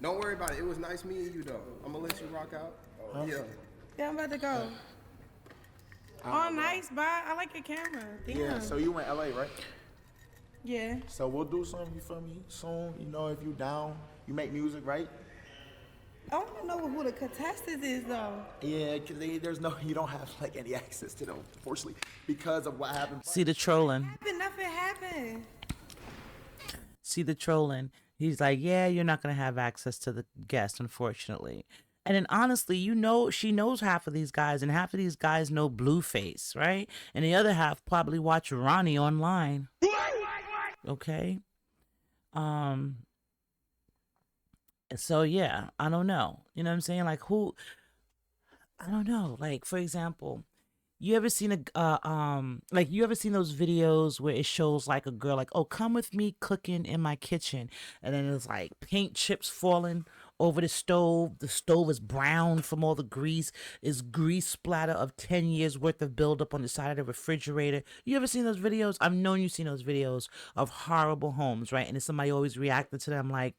Don't worry about it. It was nice meeting you, though. I'm gonna let you rock out. Yeah. Yeah, I'm about to go. Oh, nice, bye. I like your camera. Damn. Yeah. So you in LA, right? Yeah. So we'll do something. You feel me? Soon. If you down, you make music, right? I want to know who the contestant is, though. Yeah, because you don't have like any access to them, unfortunately, because of what happened. See the trolling. Nothing happened. See the trolling. He's like, yeah, you're not going to have access to the guest, unfortunately. And then honestly, she knows half of these guys, and half of these guys know Blueface, right? And the other half probably watch Ronnie online. Okay? So yeah, I don't know. You know what I'm saying? Like I don't know. Like, for example, You ever seen like you ever seen those videos where it shows like a girl like, oh, come with me cooking in my kitchen, and then it's like paint chips falling over the stove. The stove is brown from all the grease. Is grease splatter of 10 years worth of buildup on the side of the refrigerator. You ever seen those videos? I've known you've seen those videos of horrible homes, right? And then somebody always reacted to them like,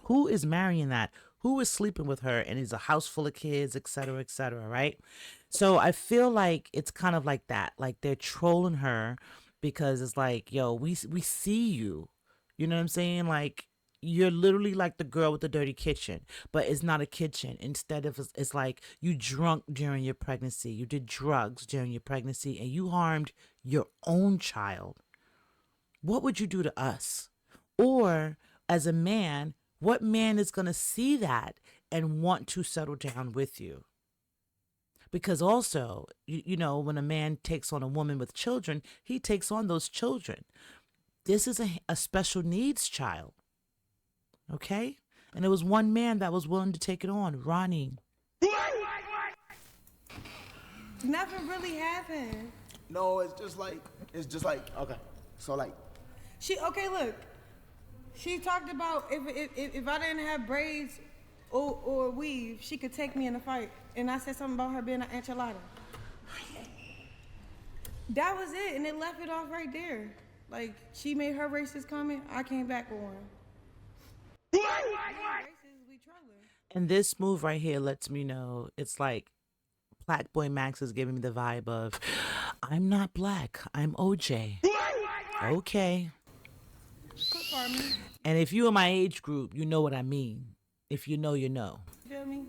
who is marrying that? Who is sleeping with her? And is a house full of kids, et cetera, right? So I feel like it's kind of like that. Like they're trolling her because it's like, yo, we see you. You know what I'm saying? Like you're literally like the girl with the dirty kitchen, but it's not a kitchen. Instead of it's like you drunk during your pregnancy, you did drugs during your pregnancy, and you harmed your own child. What would you do to us? Or as a man, what man is going to see that and want to settle down with you? Because also, you know, when a man takes on a woman with children, he takes on those children. This is a special needs child. Okay? And there was one man that was willing to take it on, Ronnie. Nothing really happened. No, it's just like, okay. So like, Look. She talked about if I didn't have braids or weave, she could take me in a fight. And I said something about her being an enchilada. That was it, and it left it off right there. Like, she made her racist comment, I came back with one. Racist, we trolling. And this move right here lets me know it's like PlaqueBoyMax is giving me the vibe of, I'm not black, I'm OJ. Okay. Good for me. And if you're in my age group, you know what I mean. If you know, you know. You feel me?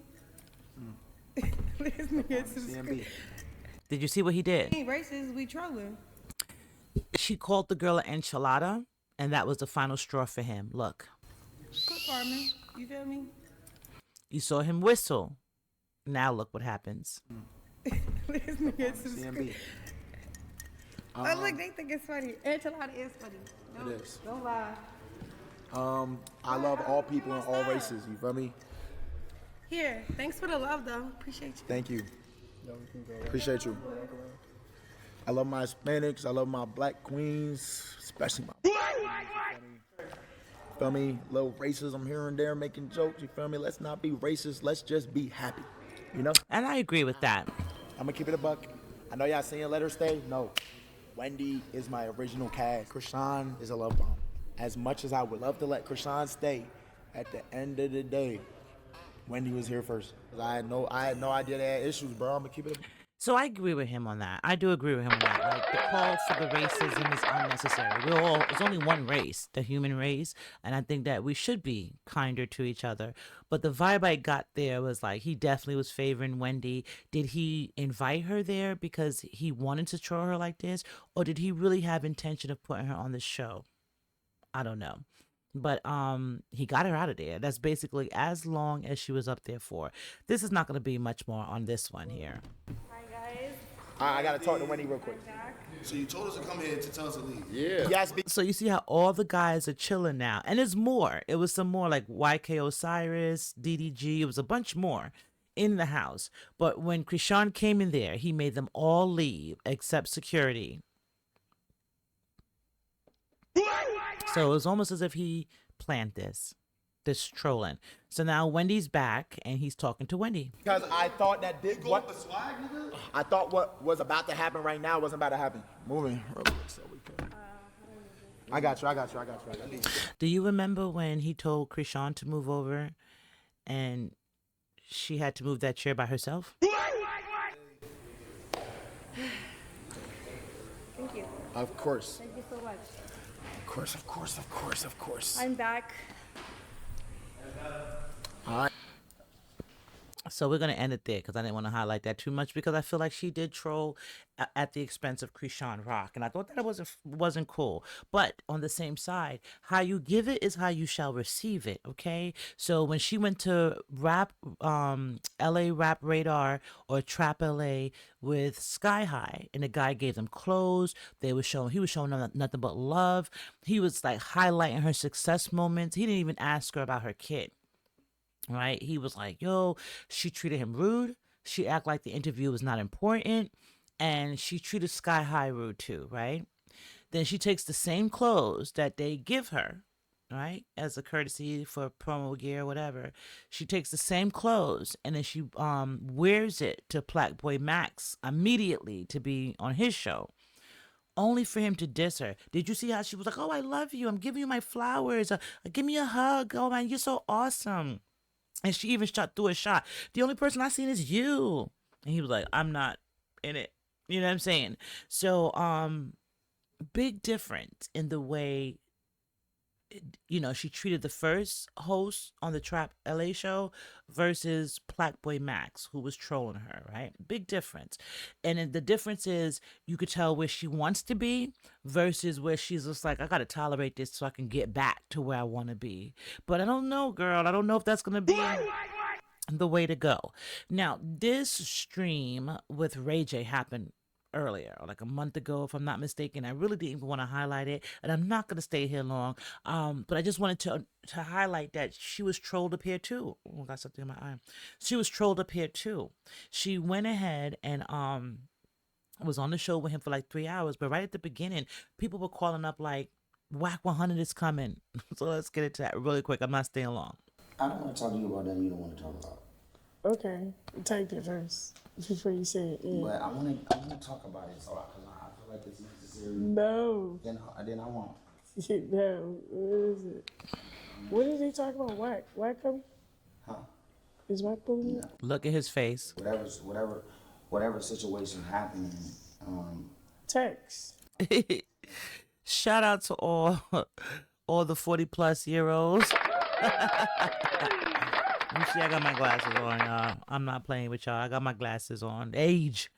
This nigga's CMB. Did you see what he did? ain't racist, we trolling. She called the girl an enchilada, and that was the final straw for him. Look, Good for me. You feel me? you saw him whistle. Now look what happens. This nigga's CMB. Oh, look, they think it's funny. Enchilada is funny. It is. Don't lie. I love all people and all races. You feel me? Here, thanks for the love, though. Appreciate you. Thank you. Appreciate you. I love my Hispanics. I love my black queens, especially my. Feel me? Little racism here and there, making jokes. You feel me? Let's not be racist. Let's just be happy. You know? And I agree with that. I'm gonna keep it a buck. I know y'all saying let her stay. No. Wendy is my original cast. Chrisean is a love bomb. As much as I would love to let Chrisean stay, at the end of the day, Wendy was here first. 'Cause I had no idea they had issues, bro. I'm gonna keep it. So I agree with him on that. I do agree with him on that. Like the call for the racism is unnecessary. It's only one race, the human race, and I think that we should be kinder to each other. But the vibe I got there was like he definitely was favoring Wendy. Did he invite her there because he wanted to troll her like this, or did he really have intention of putting her on the show? I don't know. But he got her out of there. That's basically as long as she was up there for. This is not going to be much more on this one here. Hi guys. I gotta talk to Wendy real quick. So you told us to come here to tell us to leave. Yeah. Yes, So you see how all the guys are chilling now. And there's more. It was some more like YK Osiris, DDG. It was a bunch more in the house. But when Chrisean came in there, he made them all leave except security. So it was almost as if he planned this trolling. So now Wendy's back and he's talking to Wendy. because I thought that I thought what was about to happen right now wasn't about to happen. Moving real quick so we can. I got you. Do you remember when he told Chrisean to move over and she had to move that chair by herself? Thank you. Of course. Thank you so much. Of course. I'm back. All right. So we're going to end it there because I didn't want to highlight that too much because I feel like she did troll at the expense of Chrisean Rock. And I thought that it wasn't cool. But on the same side, how you give it is how you shall receive it, okay? So when she went to LA Rap Radar or Trap LA with Sky High and the guy gave them clothes, he was showing them nothing but love. He was like highlighting her success moments. He didn't even ask her about her kid. Right? He was like, yo, she treated him rude. She acted like the interview was not important. and she treated Sky High rude too, right? Then she takes the same clothes that they give her, right, as a courtesy for promo gear or whatever. She takes the same clothes and then she wears it to PlaqueBoyMax immediately to be on his show, only for him to diss her. Did you see how she was like, "Oh, I love you. I'm giving you my flowers. Give me a hug. Oh man, you're so awesome." And she even shot through a shot. "The only person I seen is you." And he was like, "I'm not in it." You know what I'm saying? So, big difference in the way, she treated the first host on the Trap LA show versus PlaqueBoyMax, who was trolling her, right? Big difference. And then the difference is you could tell where she wants to be versus where she's just like, I got to tolerate this so I can get back to where I want to be. But I don't know, girl. I don't know if that's going to be the way to go. Now, this stream with Ray J happened earlier, or like a month ago, if I'm not mistaken. I really didn't even want to highlight it, and I'm not going to stay here long. But I just wanted to highlight that she was trolled up here too. Oh, I got something in my eye. She was trolled up here too. She went ahead and was on the show with him for like 3 hours, but right at the beginning, people were calling up like, "Whack 100 is coming." So let's get into that really quick. I'm not staying long. I don't want to talk to you about that you don't want to talk about. Okay, take it first before you say it. Yeah. But I want to talk about it, so because I feel like it's necessary. No. Then I won't. No. What is it? What did he talk about? Whack coming? Huh? Is Whack coming? No. Look at his face. Whatever situation happening. Text. Shout out to all the 40-plus-year-olds. You see, I got my glasses on, y'all. I'm not playing with y'all. I got my glasses on. Age.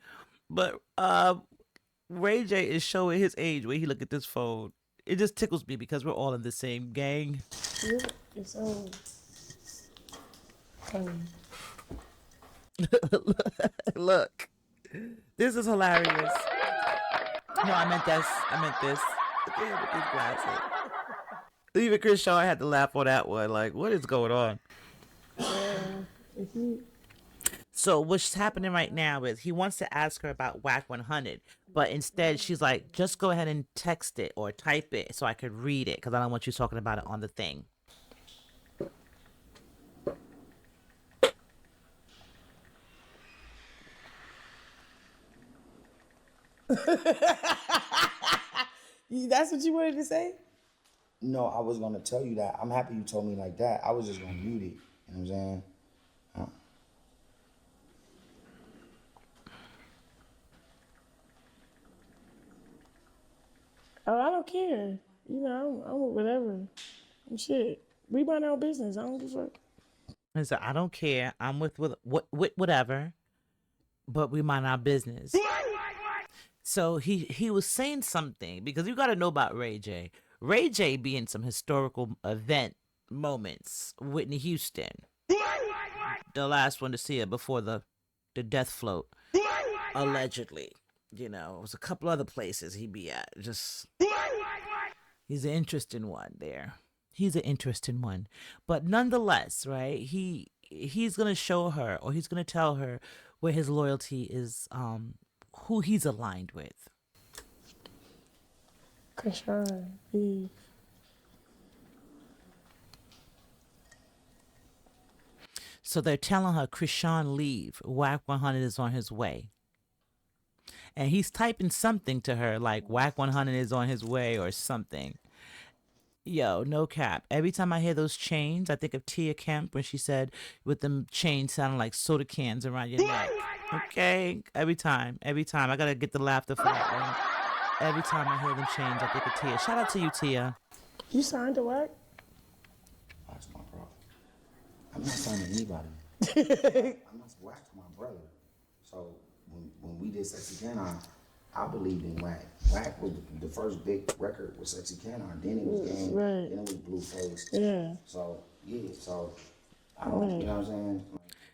But Ray J is showing his age when he look at this phone. It just tickles me because we're all in the same gang. Yeah, it's so funny. Look. This is hilarious. No, I meant this. Look at him with these glasses. Even Chrisean had to laugh on that one. Like, what is going on? So what's happening right now is he wants to ask her about Whack 100, but instead she's like, just go ahead and text it or type it so I could read it because I don't want you talking about it on the thing. That's what you wanted to say? No, I was gonna tell you that. I'm happy you told me like that. I was just gonna mute it. You know what I'm saying? Oh, I don't care. You know, I'm with whatever. Shit. We mind our own business. I don't give a fuck. He said, I don't care. I'm with whatever, but we mind our business. So he was saying something because you got to know about Ray J. Ray J be in some historical event moments. Whitney Houston, the last one to see it before the death float, allegedly. You know, it was a couple other places he be at. Just, he's an interesting one there. He's an interesting one. But nonetheless, right, he's going to show her, or he's going to tell her where his loyalty is, who he's aligned with. Chrisean, leave. So they're telling her, Chrisean, leave. Whack 100 is on his way. And he's typing something to her like Whack 100 is on his way or something. Yo, no cap. Every time I hear those chains, I think of Tia Kemp when she said with them chains sounding like soda cans around your neck. Okay? Every time. I got to get the laughter for that one. Every time I hear them chains, I think of Tia. Shout out to you, Tia. You signed to Whack? That's my bro. I'm not signing anybody. I'm not Whack my brother. So when we did Sexy Canine, I believed in Whack. Whack was the first big record with Sexy Canine. Then it was Game. Right. Then it was Blueface. Yeah. So I don't, you know what I'm saying?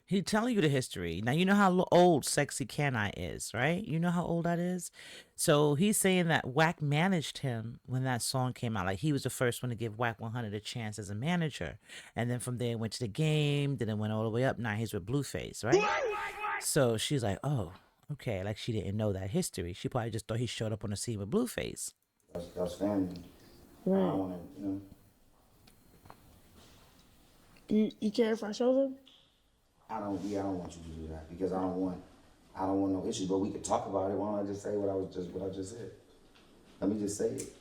He's telling you the history. Now, you know how old Sexy Canine is, right? You know how old that is? So he's saying that Whack managed him when that song came out. Like, he was the first one to give Whack 100 a chance as a manager. And then from there, it went to the Game. Then it went all the way up. Now he's with Blueface, right? So she's like, oh, Okay, like she didn't know that history. She probably just thought he showed up on the scene with Blueface. That's family. I Right. don't want to, You care if I show them? I don't want you to do that because I don't want no issues. But we could talk about it. Why don't I just say what I just said? Let me just say it.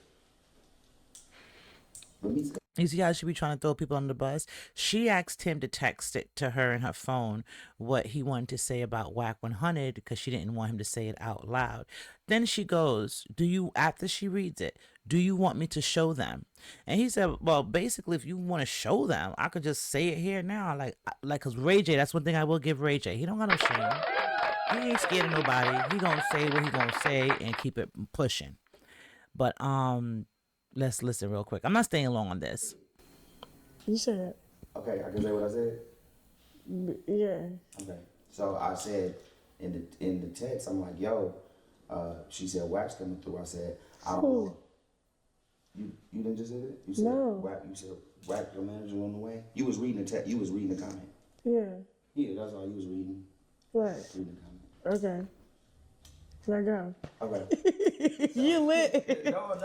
Let me say. You see how she be trying to throw people under the bus? She asked him to text it to her in her phone what he wanted to say about Whack 100 because she didn't want him to say it out loud. Then she goes, after she reads it, do you want me to show them? And he said, well, basically, if you want to show them, I could just say it here now. Because Ray J, that's one thing I will give Ray J. He don't got no shame. He ain't scared of nobody. He gonna say what he gonna say and keep it pushing. But, let's listen real quick. I'm not staying long on this. You said. Okay, I can say what I said. Yeah. Okay, so I said in the text, I'm like, yo, she said Wax coming through. I said, I don't know. You didn't just say that? You said No. You said Wax, your manager on the way. You was reading the text. You was reading the comment. Yeah. Yeah, that's all you was reading. Right. Reading the comment. Okay. Let go. Okay. You lit. No,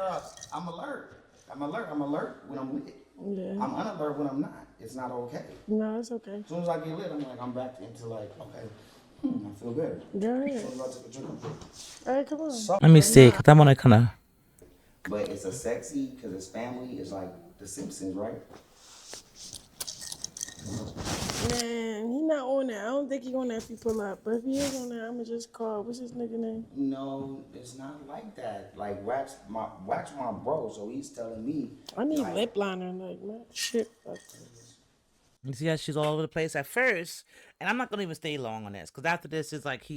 I'm alert. I'm alert when I'm lit. Yeah. I'm unalert when I'm not. It's not okay. No, it's okay. As soon as I get lit, I'm back into like, okay, I feel better. Go ahead. As soon as I take a drink, All right, come on. Let me see, because I want to kind of... But it's a sexy, because it's family. It's like The Simpsons, right? Man, he not on that. I don't think he on that if he pull up. But if he is on that, I'ma just call. What's his nigga name? No, it's not like that. Like Wax my bro, so he's telling me. I need like, lip liner, like man. Shit. You see how she's all over the place at first? And I'm not going to even stay long on this, because after this, it's like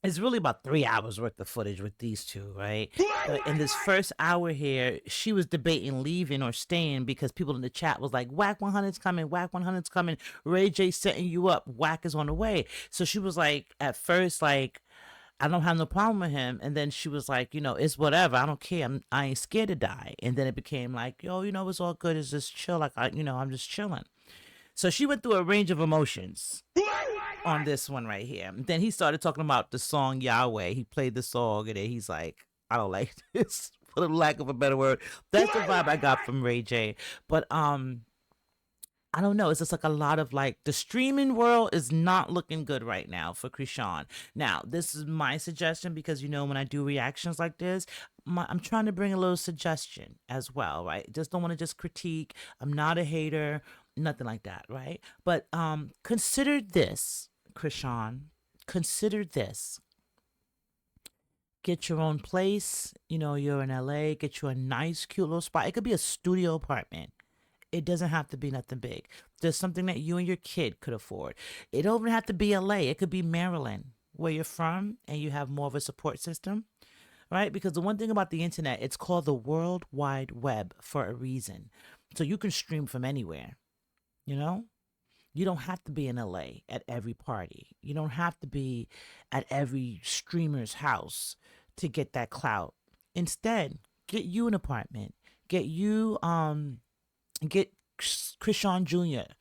it's really about 3 hours worth of footage with these two, right? But in this first hour here, she was debating leaving or staying because people in the chat was like, Whack 100's coming, Whack 100's coming, Ray J setting you up, Whack is on the way. So she was like, at first, like, I don't have no problem with him. And then she was like, it's whatever. I don't care. I ain't scared to die. And then it became like, yo, it's all good. It's just chill. Like, I'm just chilling. So she went through a range of emotions on this one right here. Then he started talking about the song Yahweh. He played the song and then he's like, I don't like this, for the lack of a better word. That's the vibe I got from Ray J. But I don't know. It's just like a lot of like the streaming world is not looking good right now for Chrisean. Now, this is my suggestion because when I do reactions like this, I'm trying to bring a little suggestion as well, right? Just don't want to just critique. I'm not a hater, nothing like that, right? But consider this, Chrisean. Consider this. Get your own place. You're in LA. Get you a nice, cute little spot. It could be a studio apartment. It doesn't have to be nothing big. There's something that you and your kid could afford. It don't even have to be LA. It could be Maryland, where you're from, and you have more of a support system, right? Because the one thing about the internet, it's called the World Wide Web for a reason. So you can stream from anywhere, You don't have to be in LA at every party. You don't have to be at every streamer's house to get that clout. Instead, get you an apartment. Get Chrisean Jr.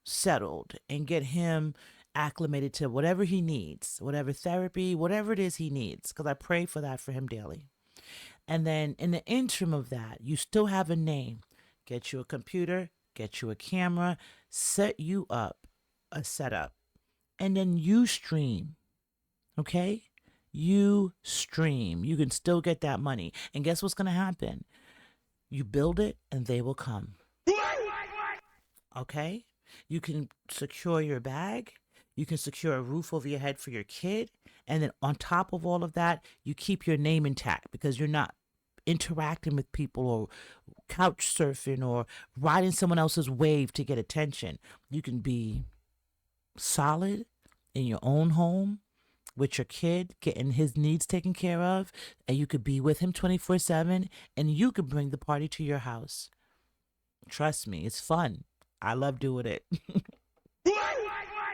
settled and get him acclimated to whatever he needs, whatever therapy, whatever it is he needs, because I pray for that for him daily. And then in the interim of that, you still have a name. Get you a computer, get you a camera, set you up a setup, and then you stream, okay? You stream. You can still get that money. And guess what's going to happen? You build it and they will come. Okay? You can secure your bag. You can secure a roof over your head for your kid. And then on top of all of that, you keep your name intact because you're not interacting with people or couch surfing or riding someone else's wave to get attention. You can be solid in your own home with your kid, getting his needs taken care of, and you could be with him 24/7, and you could bring the party to your house. Trust me, it's fun. I love doing it.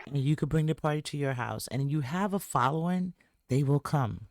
And you could bring the party to your house, and you have a following, they will come.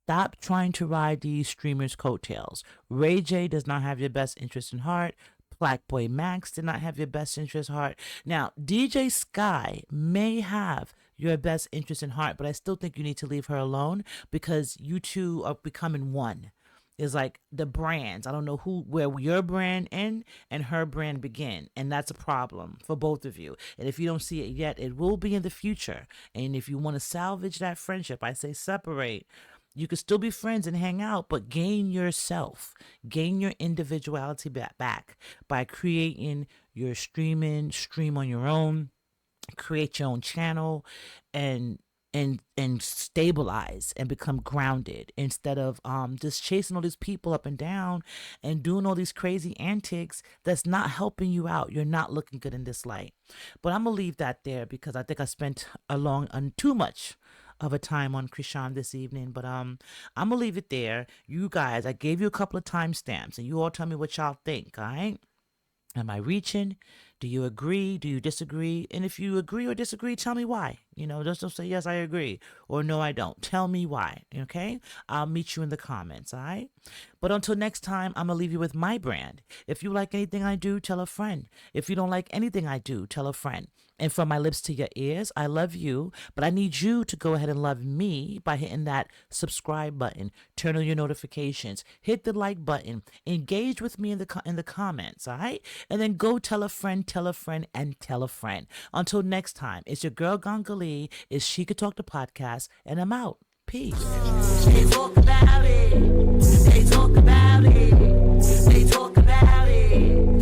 Stop trying to ride these streamers' coattails. Ray J does not have your best interest in heart. PlaqueBoyMax did not have your best interest in heart. Now, DJ Sky may have your best interest in heart, but I still think you need to leave her alone because you two are becoming one. Is like the brands. I don't know where your brand end and her brand begin, and that's a problem for both of you. And if you don't see it yet, it will be in the future. And if you want to salvage that friendship, I say separate. You can still be friends and hang out, but gain yourself, gain your individuality back by creating your stream on your own, create your own channel, and stabilize and become grounded instead of just chasing all these people up and down and doing all these crazy antics that's not helping you out. You're not looking good in this light. But I'm gonna leave that there because I think I spent too much of a time on Chrisean this evening. But I'm gonna leave it there. You guys, I gave you a couple of timestamps and you all tell me what y'all think. All right, am I reaching? Do you agree? Do you disagree? And if you agree or disagree, tell me why. Just don't say, yes, I agree, or no, I don't. Tell me why, okay? I'll meet you in the comments, all right? But until next time, I'm going to leave you with my brand. If you like anything I do, tell a friend. If you don't like anything I do, tell a friend. And from my lips to your ears, I love you, but I need you to go ahead and love me by hitting that subscribe button, turn on your notifications, hit the like button, engage with me in the comments, all right? And then go tell a friend, and tell a friend. Until next time, it's your girl Gongali, it's She Could Talk the Podcast, and I'm out. Peace. They talk about it. They talk about it. They talk about it.